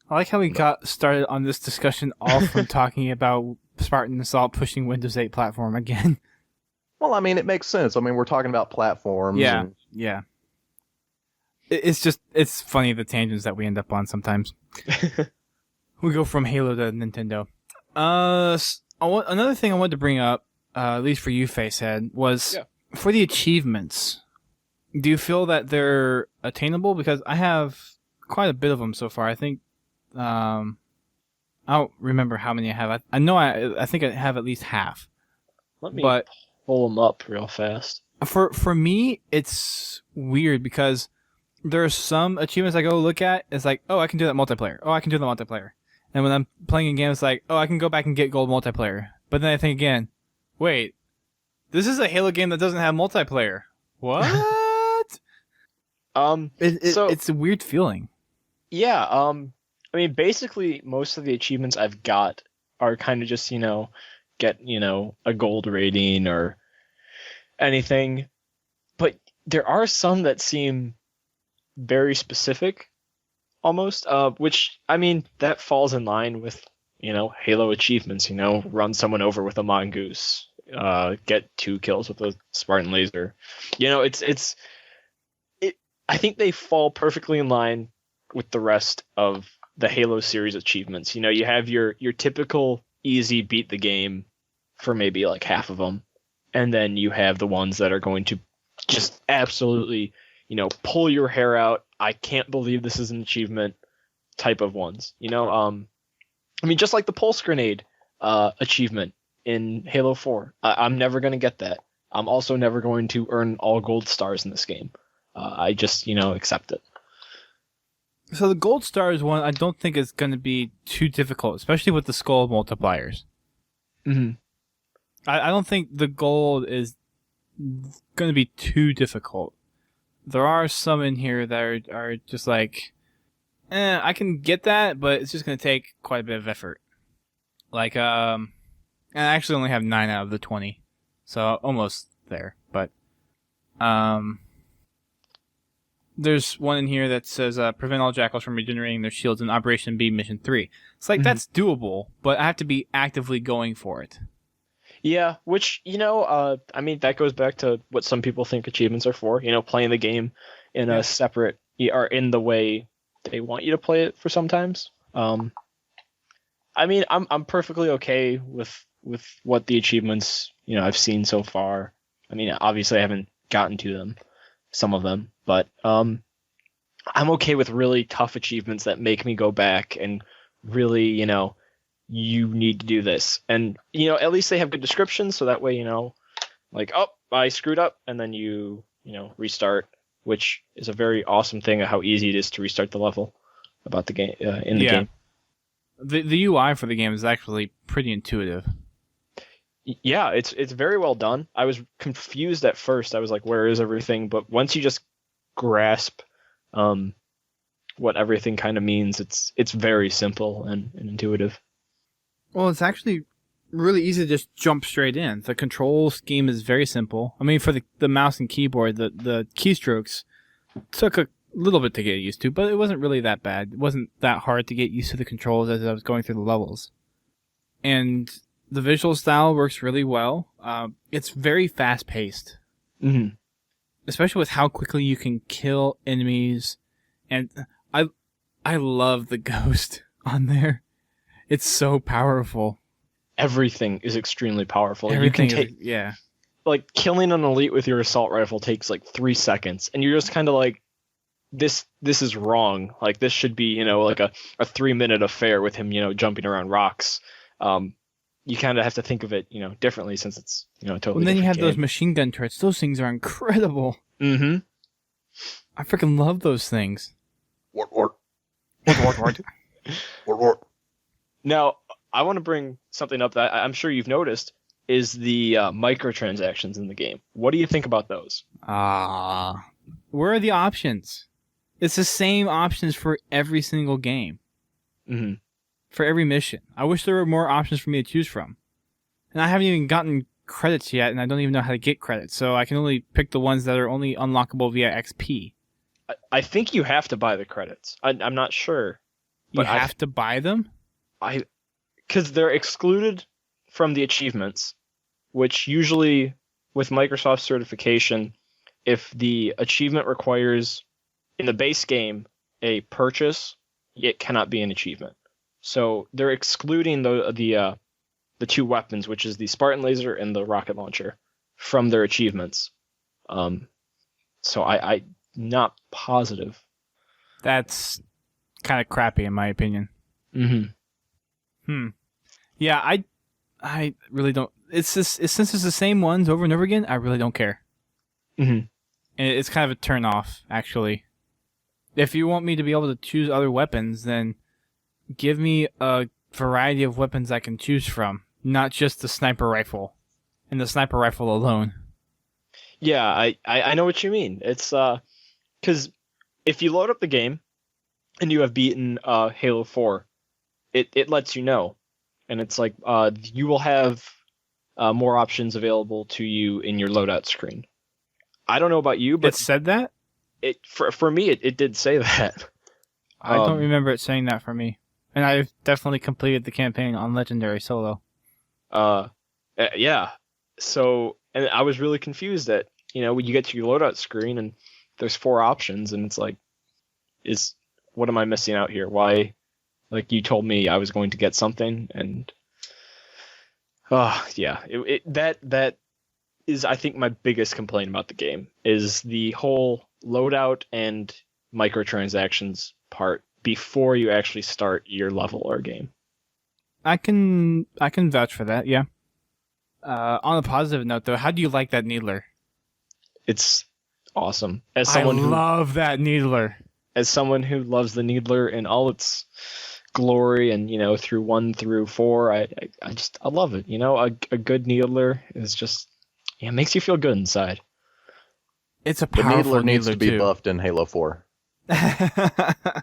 I like how we got started on this discussion all from talking about Spartan Assault pushing Windows 8 platform again. Well, I mean, it makes sense. I mean, we're talking about platforms. Yeah, yeah. It's funny the tangents that we end up on sometimes. We go from Halo to Nintendo. Another thing I wanted to bring up, at least for you, Facehead, was for the achievements. Do you feel that they're attainable? Because I have quite a bit of them so far. I think I don't remember how many I have. I know I think I have at least half. Let me pull them up real fast. For me, it's weird because there are some achievements I go look at. It's like, oh, I can do that multiplayer. Oh, I can do the multiplayer. And when I'm playing a game, it's like, oh, I can go back and get gold multiplayer. But then I think again, wait, this is a Halo game that doesn't have multiplayer. What? It's a weird feeling. Yeah. I mean, basically, most of the achievements I've got are kind of just, get, a gold rating or anything. But there are some that seem very specific, almost, which, I mean, that falls in line with, Halo achievements, run someone over with a mongoose, get 2 kills with a Spartan laser. I think they fall perfectly in line with the rest of the Halo series achievements. You have your typical easy beat the game for maybe like half of them, and then you have the ones that are going to just absolutely, pull your hair out. I can't believe this is an achievement type of ones. I mean, just like the pulse grenade achievement in Halo 4. I'm never going to get that. I'm also never going to earn all gold stars in this game. I just, accept it. So the gold stars one, I don't think is going to be too difficult, especially with the skull multipliers. Mm-hmm. I don't think the gold is going to be too difficult. There are some in here that are just like, I can get that, but it's just going to take quite a bit of effort. Like, and I actually only have 9 out of the 20, so almost there. But there's one in here that says prevent all jackals from regenerating their shields in Operation B Mission 3. It's like, that's doable, but I have to be actively going for it. Yeah, which, I mean, that goes back to what some people think achievements are for, playing the game in a separate, or in the way they want you to play it for sometimes. I mean, I'm perfectly okay with what the achievements, I've seen so far. I mean, obviously I haven't gotten to them, some of them, but I'm okay with really tough achievements that make me go back and really, you need to do this. And, at least they have good descriptions, so that way, like, oh, I screwed up, and then you restart, which is a very awesome thing of how easy it is to restart the level about the game in the game. The UI for the game is actually pretty intuitive. Yeah, it's very well done. I was confused at first. I was like, where is everything? But once you just grasp what everything kind of means, it's very simple and intuitive. Well, it's actually really easy to just jump straight in. The control scheme is very simple. I mean, for the mouse and keyboard, the keystrokes took a little bit to get used to, but it wasn't really that bad. It wasn't that hard to get used to the controls as I was going through the levels. And the visual style works really well. It's very fast-paced. Mm-hmm. Especially with how quickly you can kill enemies. And I love the ghost on there. It's so powerful. Everything is extremely powerful. Everything you can yeah. Like, killing an elite with your assault rifle takes like 3 seconds, and you're just kind of like, this is wrong. Like, this should be, like a 3-minute affair with him, jumping around rocks. You kind of have to think of it, differently, since it's, totally. And then you have game. those machine gun turrets. Those things are incredible. Mm-hmm. I freaking love those things. What? Now, I want to bring something up that I'm sure you've noticed, is the microtransactions in the game. What do you think about those? Where are the options? It's the same options for every single game. Mm-hmm. For every mission. I wish there were more options for me to choose from. And I haven't even gotten credits yet, and I don't even know how to get credits, so I can only pick the ones that are only unlockable via XP. I think you have to buy the credits. I'm not sure. But you have to buy them? Because they're excluded from the achievements, which usually, with Microsoft certification, if the achievement requires, in the base game, a purchase, it cannot be an achievement. So they're excluding the 2 weapons, which is the Spartan laser and the rocket launcher, from their achievements. So I'm not positive. That's kind of crappy, in my opinion. Mm-hmm. Yeah, I really don't. Since it's the same ones over and over again, I really don't care. Mm-hmm. And it's kind of a turn off, actually. If you want me to be able to choose other weapons, then give me a variety of weapons I can choose from, not just the sniper rifle, and the sniper rifle alone. Yeah, I know what you mean. It's because if you load up the game and you have beaten Halo 4, it lets you know, and it's like you will have more options available to you in your loadout screen. I don't know about you, but it said that? For me, it did say that. I don't remember it saying that for me. And I've definitely completed the campaign on Legendary solo. Yeah. So, and I was really confused that, when you get to your loadout screen and there's 4 options, and it's like, what am I missing out here? Why? Like, you told me I was going to get something, and yeah, that is, I think, my biggest complaint about the game, is the whole loadout and microtransactions part before you actually start your level or game. I can vouch for that, yeah. On a positive note, though, how do you like that needler? It's awesome. I love that needler. As someone who loves the needler in all its glory, and through 1 through 4, I love it. A good needler is just, it makes you feel good inside. It's a powerful needler needs to be too. buffed in Halo 4.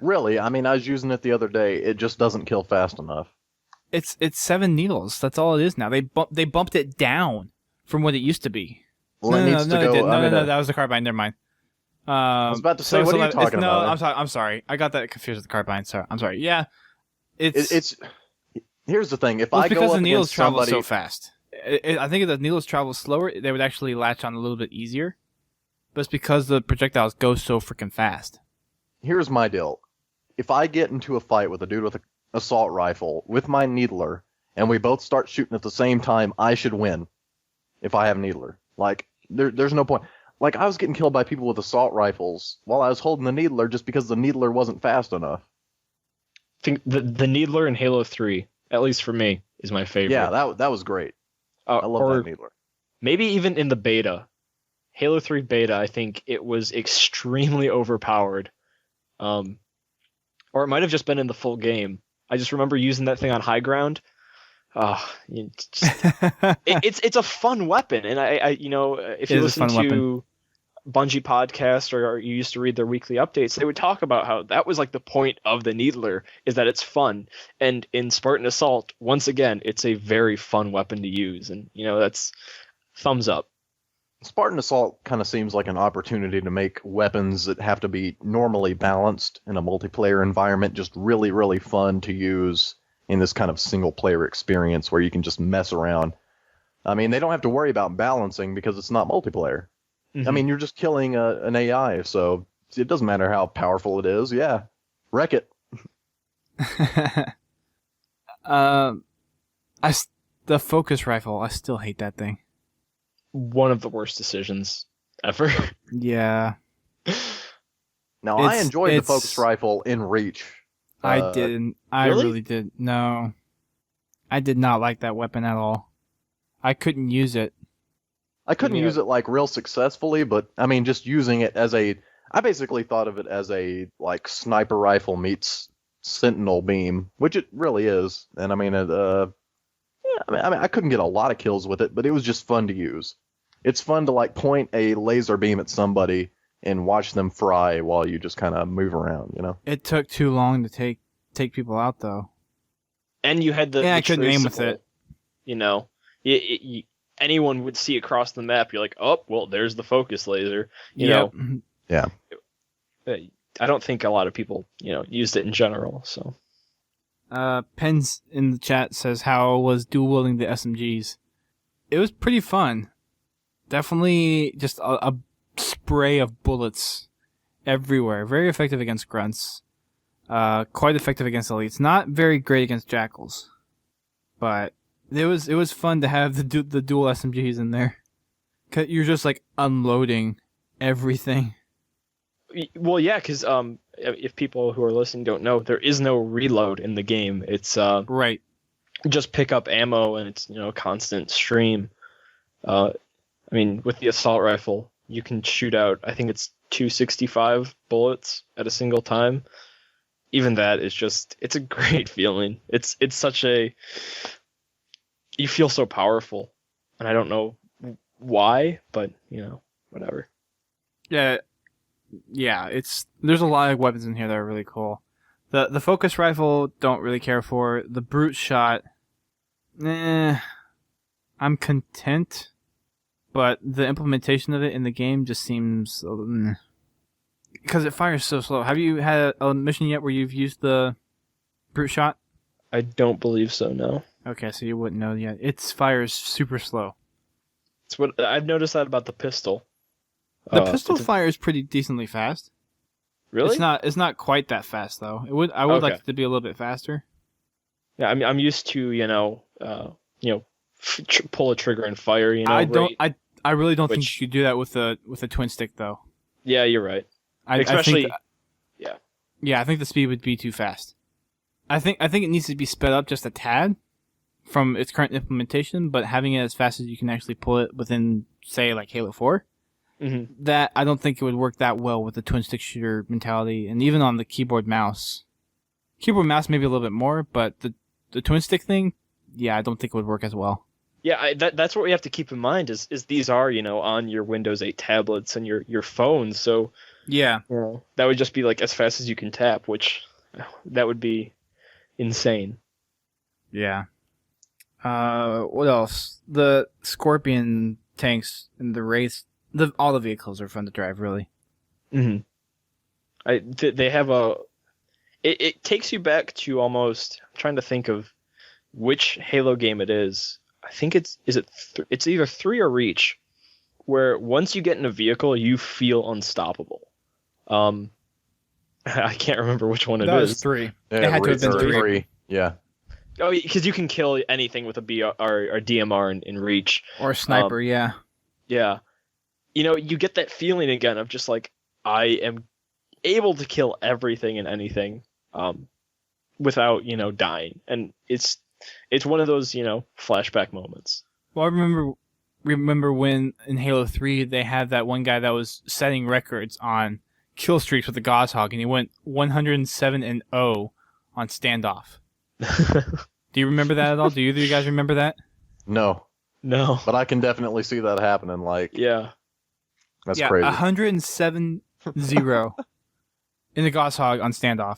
Really, I mean, I was using it the other day. It just doesn't kill fast enough. It's 7 needles. That's all it is now. They bumped it down from what it used to be. Well, it needs to go. No, that was the carbine. Never mind. I was about to say, what are you talking about? No, I'm sorry. I got that confused with the carbine. So I'm sorry. Yeah, it's. Here's the thing. If well, I go because up the needles against travel somebody, so fast. I think if the needles travel slower, they would actually latch on a little bit easier. But it's because the projectiles go so freaking fast. Here's my deal. If I get into a fight with a dude with an assault rifle with my needler, and we both start shooting at the same time, I should win. If I have needler, like there's no point. Like I was getting killed by people with assault rifles while I was holding the needler just because the needler wasn't fast enough. I think the needler in Halo 3, at least for me, is my favorite. Yeah, that was great. I love that needler. Maybe even in the beta, Halo 3 beta, I think it was extremely overpowered. Or it might have just been in the full game. I just remember using that thing on high ground. It's a fun weapon, and I if you listen to Bungie podcast or you used to read their weekly updates, they would talk about how that was like the point of the needler, is that it's fun. And in Spartan Assault, once again, it's a very fun weapon to use, and that's thumbs up. Spartan Assault kind of seems like an opportunity to make weapons that have to be normally balanced in a multiplayer environment just really, really fun to use in this kind of single-player experience where you can just mess around. I mean, they don't have to worry about balancing because it's not multiplayer. Mm-hmm. I mean, you're just killing an AI, so it doesn't matter how powerful it is. Yeah, wreck it. The focus rifle, I still hate that thing. One of the worst decisions ever. Yeah. Now, I enjoyed the focus rifle in Reach. I didn't. I really did. No. I did not like that weapon at all. I couldn't use it. I couldn't use it like real successfully, but I mean, just using it as I basically thought of it as a like sniper rifle meets sentinel beam, which it really is. And I mean, I couldn't get a lot of kills with it, but it was just fun to use. It's fun to like point a laser beam at somebody and watch them fry while you just kind of move around, It took too long to take people out, though. And you had the I couldn't aim with it. Anyone would see across the map. You're like, oh, well, there's the focus laser. You know. Yeah. I don't think a lot of people, used it in general. So. Pens in the chat says, how was dual wielding the SMGs? It was pretty fun. Definitely just a spray of bullets everywhere. Very effective against grunts. Quite effective against elites. Not very great against jackals. But it was fun to have the dual SMGs in there. 'Cause you're just like unloading everything. Well, yeah, because if people who are listening don't know, there is no reload in the game. It's right. Just pick up ammo and it's a constant stream. I mean, with the assault rifle, you can shoot out, I think it's 265 bullets at a single time. Even that is it's a great feeling. It's such you feel so powerful, and I don't know why, but whatever. Yeah, there's a lot of weapons in here that are really cool. The focus rifle, don't really care for. The brute shot, I'm content, but the implementation of it in the game just seems because it fires so slow. Have you had a mission yet where you've used the brute shot? I don't believe so, no. Okay, so you wouldn't know yet. It fires super slow. It's what I've noticed that about the pistol. The pistol fires pretty decently fast. Really? It's not quite that fast though. I would like it to be a little bit faster. Yeah, I'm used to pull a trigger and fire. I really don't think you could do that with a twin stick though. Yeah, you're right. I think the speed would be too fast. I think it needs to be sped up just a tad from its current implementation, but having it as fast as you can actually pull it within, say, like Halo 4, that I don't think it would work that well with the twin stick shooter mentality, and even on the keyboard mouse. Keyboard mouse maybe a little bit more, but the twin stick thing, I don't think it would work as well. Yeah, that's what we have to keep in mind is these are on your Windows 8 tablets and your phones, so that would just be like as fast as you can tap, which that would be insane. Yeah. What else? The Scorpion tanks and the Wraiths. All the vehicles are fun to drive, really. Mm-hmm. They have It takes you back to almost. I'm trying to think of which Halo game it is. I think it's either 3 or Reach, where once you get in a vehicle, you feel unstoppable. I can't remember which one it is. That was 3. Yeah, It had to have been 3. Yeah. Oh, because you can kill anything with a BR or DMR in Reach. Or a sniper, yeah. Yeah. You get that feeling again of just like, I am able to kill everything and anything without, dying. And it's one of those, flashback moments. Well, I remember when in Halo 3 they had that one guy that was setting records on kill streaks with the Goshawk, and he went 107-0 on standoff. Do you remember that at all? Do either of you guys remember that? No. No. But I can definitely see that happening. Yeah. That's crazy. 107-0 in the Goshawk on standoff.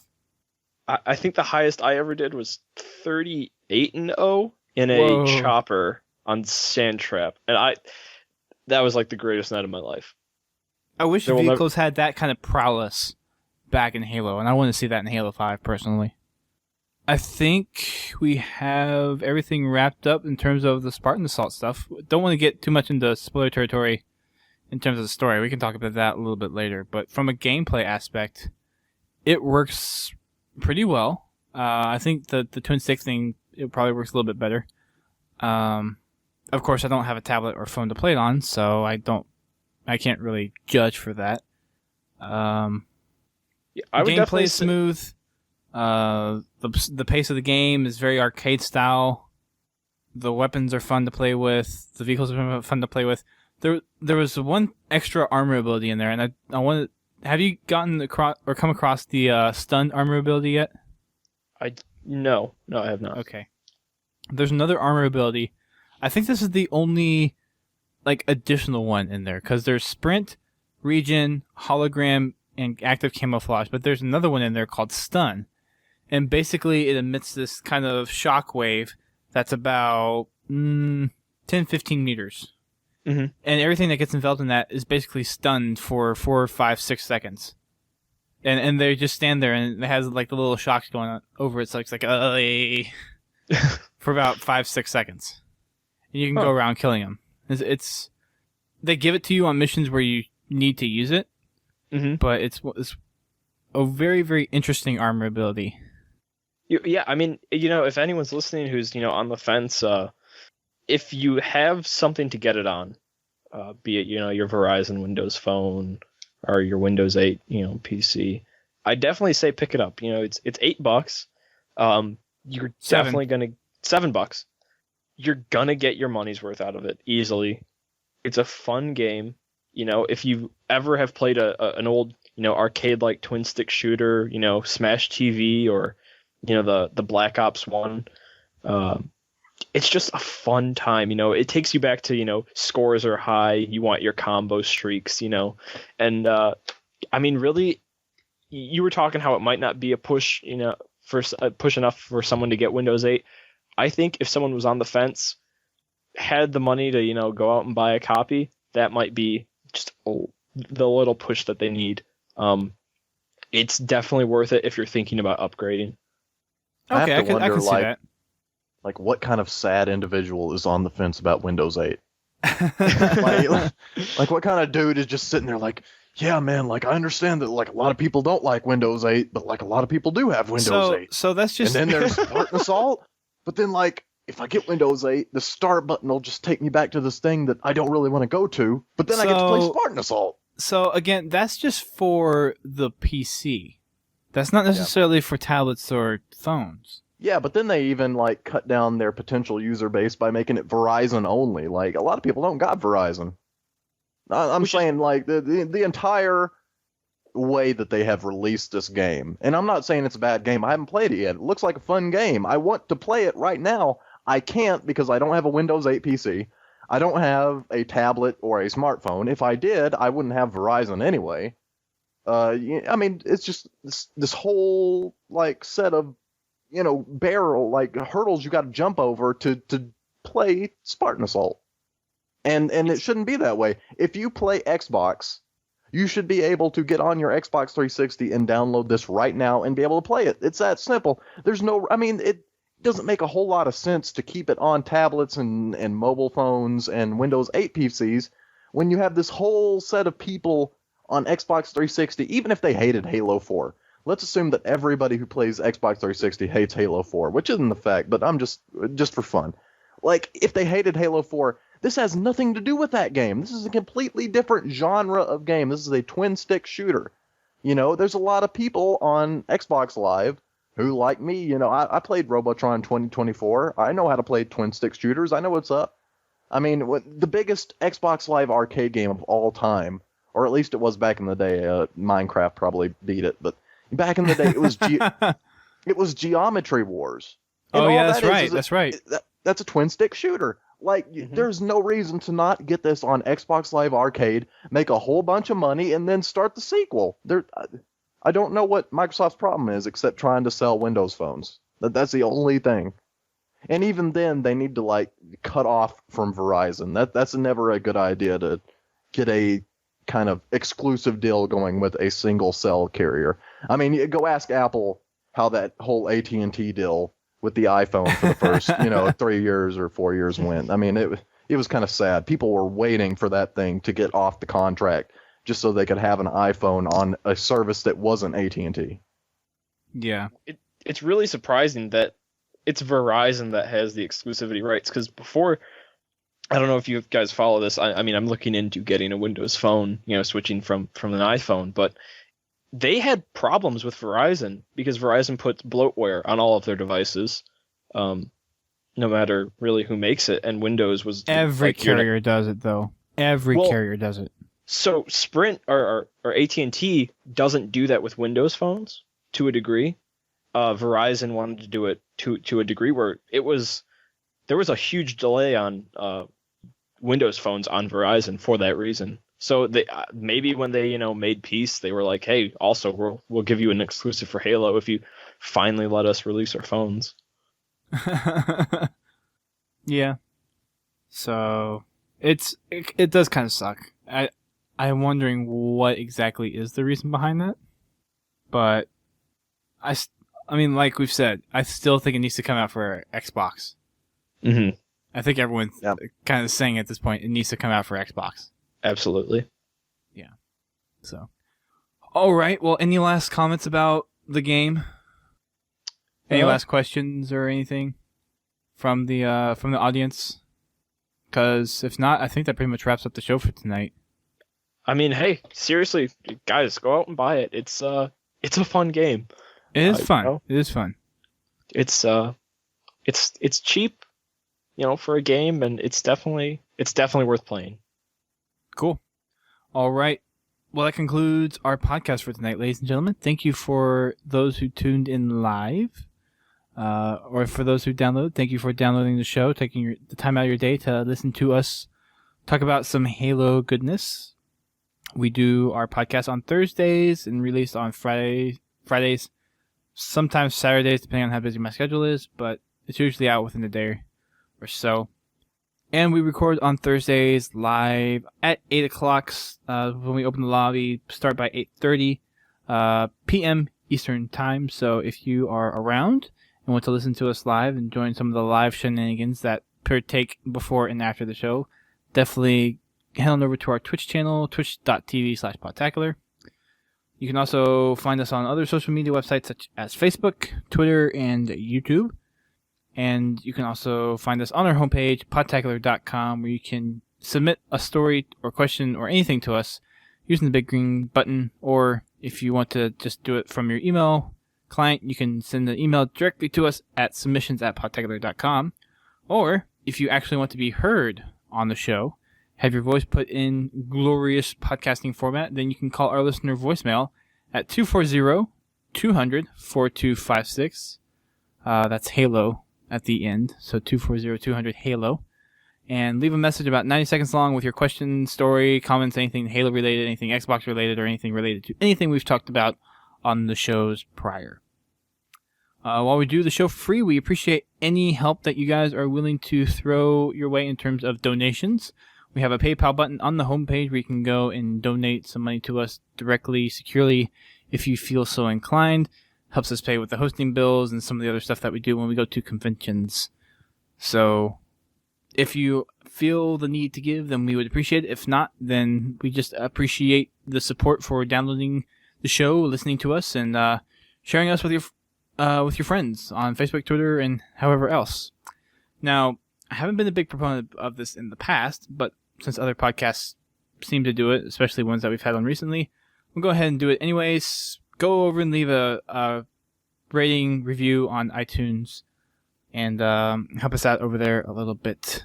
I think the highest I ever did was 38-0 in Whoa. a chopper on Sand Trap, and that was like the greatest night of my life. I wish vehicles had that kind of prowess back in Halo, and I want to see that in Halo 5 personally. I think we have everything wrapped up in terms of the Spartan Assault stuff. Don't want to get too much into spoiler territory in terms of the story. We can talk about that a little bit later. But from a gameplay aspect, it works pretty well. I think the twin stick thing, it probably works a little bit better. Of course, I don't have a tablet or phone to play it on, so I can't really judge for that. I would gameplay definitely is smooth. The pace of the game is very arcade style. The weapons are fun to play with. The vehicles are fun to play with. There was one extra armor ability in there, and I wanted. Have you gotten across or come across the stun armor ability yet? No, I have not. Okay. There's another armor ability. I think this is the only additional one in there, because there's sprint, regen, hologram, and active camouflage, but there's another one in there called stun. And basically it emits this kind of shock wave that's about 10-15 meters. Mm-hmm. And everything that gets enveloped in that is basically stunned for 4, 5, 6 seconds. And they just stand there, and it has the little shocks going on over it, so it's for about 5-6 seconds. And you can go around killing them. It's they give it to you on missions where you need to use it, but it's a very, very interesting armor ability. Yeah, I mean, if anyone's listening who's on the fence, if you have something to get it on, be it your Verizon Windows Phone or your Windows 8 PC, I definitely say pick it up. It's $8. You're definitely gonna $7. You're gonna get your money's worth out of it easily. It's a fun game. If you ever have played an old arcade like twin stick shooter, Smash TV or the Black Ops 1, it's just a fun time. It takes you back to scores are high, you want your combo streaks, and I mean, really, you were talking how it might not be a push, for a push enough for someone to get Windows 8. I think if someone was on the fence, had the money to go out and buy a copy, that might be just the little push that they need. It's definitely worth it if you're thinking about upgrading. Okay, I can see that. What kind of sad individual is on the fence about Windows 8? What kind of dude is just sitting there yeah, man, I understand that a lot of people don't like Windows 8, but a lot of people do have Windows 8. So that's just... And then there's Spartan Assault, but then if I get Windows 8, the start button will just take me back to this thing that I don't really want to go to, but then I get to play Spartan Assault. So again, that's just for the PC. That's not necessarily for tablets or phones. Yeah, but then they even cut down their potential user base by making it Verizon only. A lot of people don't got Verizon. I'm saying the entire way that they have released this game, and I'm not saying it's a bad game. I haven't played it yet. It looks like a fun game. I want to play it right now. I can't because I don't have a Windows 8 PC. I don't have a tablet or a smartphone. If I did, I wouldn't have Verizon anyway. I mean, it's just this whole set of barrel, like hurdles you got to jump over to play Spartan Assault. And it shouldn't be that way. If you play Xbox, you should be able to get on your Xbox 360 and download this right now and be able to play it. It's that simple. It doesn't make a whole lot of sense to keep it on tablets and mobile phones and Windows 8 PCs when you have this whole set of people on Xbox 360, even if they hated Halo 4. Let's assume that everybody who plays Xbox 360 hates Halo 4, which isn't the fact, but I'm just for fun. Like, if they hated Halo 4, this has nothing to do with that game. This is a completely different genre of game. This is a twin-stick shooter. There's a lot of people on Xbox Live who, like me, I played Robotron 2024. I know how to play twin-stick shooters. I know what's up. I mean, the biggest Xbox Live arcade game of all time, or at least it was back in the day. Minecraft probably beat it, but back in the day, it was it was Geometry Wars. And oh yeah, that's that right. That's right. That's a twin-stick shooter. Like, there's no reason to not get this on Xbox Live Arcade, make a whole bunch of money, and then start the sequel. I don't know what Microsoft's problem is, except trying to sell Windows phones. That's the only thing. And even then, they need to, cut off from Verizon. That's never a good idea to get a kind of exclusive deal going with a single cell carrier. I mean, go ask Apple how that whole AT&T deal with the iPhone for the first, 3 years or 4 years went. I mean, it was kind of sad. People were waiting for that thing to get off the contract just so they could have an iPhone on a service that wasn't AT&T. Yeah. It's really surprising that it's Verizon that has the exclusivity rights, because before, I don't know if you guys follow this. I mean, I'm looking into getting a Windows phone, switching from an iPhone, but they had problems with Verizon because Verizon puts bloatware on all of their devices, no matter really who makes it. And Windows was every carrier does it though. Every carrier does it. So Sprint or AT&T doesn't do that with Windows phones to a degree. Verizon wanted to do it to a degree where there was a huge delay on Windows phones on Verizon for that reason. So they maybe when they made peace, they were like, hey, also we'll give you an exclusive for Halo if you finally let us release our phones. Yeah. So it does kind of suck. I'm wondering what exactly is the reason behind that. But I mean, like we've said, I still think it needs to come out for Xbox. Mm-hmm. I think everyone's kind of saying at this point it needs to come out for Xbox. Absolutely. Yeah. So, all right. Well, any last comments about the game? Any last questions or anything from the audience? Because if not, I think that pretty much wraps up the show for tonight. I mean, hey, seriously, guys, go out and buy it. It's a fun game. It is fun. It is fun. It's cheap, for a game, and it's definitely worth playing. Cool. All right. Well, that concludes our podcast for tonight, ladies and gentlemen. Thank you for those who tuned in live, or for those who download. Thank you for downloading the show, taking the time out of your day to listen to us talk about some Halo goodness. We do our podcast on Thursdays and release on Fridays, sometimes Saturdays, depending on how busy my schedule is, but it's usually out within a day or so. And we record on Thursdays live at 8 o'clock when we open the lobby, start by 8:30 p.m. Eastern Time. So if you are around and want to listen to us live and join some of the live shenanigans that partake before and after the show, definitely head on over to our Twitch channel, twitch.tv/Podtacular. You can also find us on other social media websites such as Facebook, Twitter, and YouTube. And you can also find us on our homepage, podtacular.com, where you can submit a story or question or anything to us using the big green button. Or if you want to just do it from your email client, you can send an email directly to us at submissions@podtacular.com. Or if you actually want to be heard on the show, have your voice put in glorious podcasting format, then you can call our listener voicemail at 240-200-4256. That's Halo at the end, so 240-200-HALO. And leave a message about 90 seconds long with your question, story, comments, anything Halo related, anything Xbox related, or anything related to anything we've talked about on the shows prior. While we do the show free, we appreciate any help that you guys are willing to throw your way in terms of donations. We have a PayPal button on the homepage where you can go and donate some money to us directly, securely, if you feel so inclined. Helps us pay with the hosting bills and some of the other stuff that we do when we go to conventions. So if you feel the need to give, then we would appreciate it. If not, then we just appreciate the support for downloading the show, listening to us, and sharing us with your friends on Facebook, Twitter, and however else. Now, I haven't been a big proponent of this in the past, but since other podcasts seem to do it, especially ones that we've had on recently, we'll go ahead and do it anyways. Go over and leave a rating review on iTunes and help us out over there a little bit.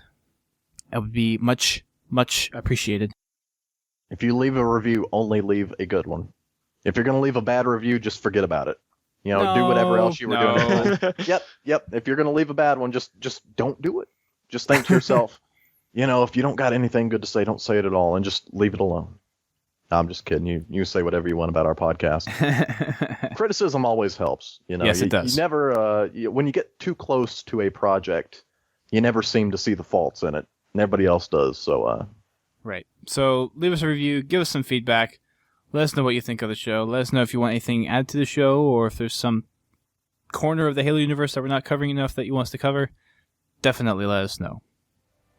That would be much, much appreciated. If you leave a review, only leave a good one. If you're going to leave a bad review, just forget about it. Do whatever else you were doing. Yep. If you're going to leave a bad one, just don't do it. Just think to yourself, if you don't got anything good to say, don't say it at all and just leave it alone. No, I'm just kidding. You say whatever you want about our podcast. Criticism always helps. Yes, it does. You never, when you get too close to a project, you never seem to see the faults in it. And everybody else does. So, Right. So leave us a review. Give us some feedback. Let us know what you think of the show. Let us know if you want anything added to the show or if there's some corner of the Halo universe that we're not covering enough that you want us to cover. Definitely let us know.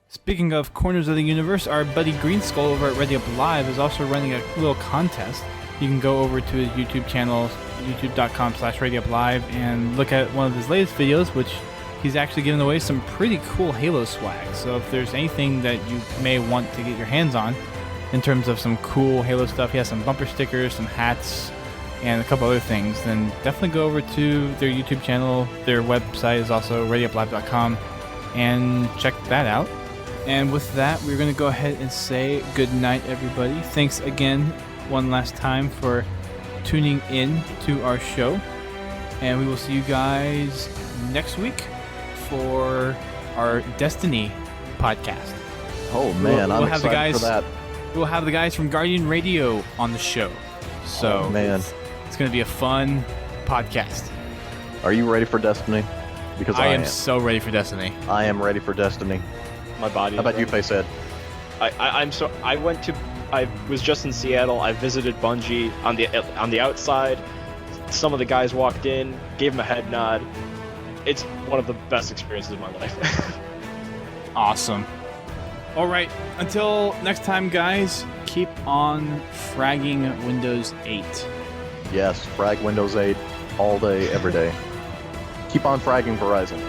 Speaking of corners of the universe, our buddy Greenskull over at Ready Up Live is also running a little contest. You can go over to his YouTube channel, youtube.com/ReadyUpLive, and look at one of his latest videos, which he's actually giving away some pretty cool Halo swag. So if there's anything that you may want to get your hands on in terms of some cool Halo stuff, he has some bumper stickers, some hats, and a couple other things, then definitely go over to their YouTube channel. Their website is also ReadyUpLive.com, and check that out. And with that, we're going to go ahead and say good night, everybody. Thanks again one last time for tuning in to our show. And we will see you guys next week for our Destiny podcast. Oh, man, I'm excited for that. We'll have the guys from Guardian Radio on the show. So man, it's going to be a fun podcast. Are you ready for Destiny? Because I am so ready for Destiny. I am ready for Destiny. My body. How about you, Facehead? I was just in Seattle. I visited Bungie on the outside. Some of the guys walked in, gave them a head nod. It's one of the best experiences of my life. Awesome. All right. Until next time, guys, keep on fragging Windows 8. Yes, frag Windows 8 all day, every day. Keep on fragging Verizon.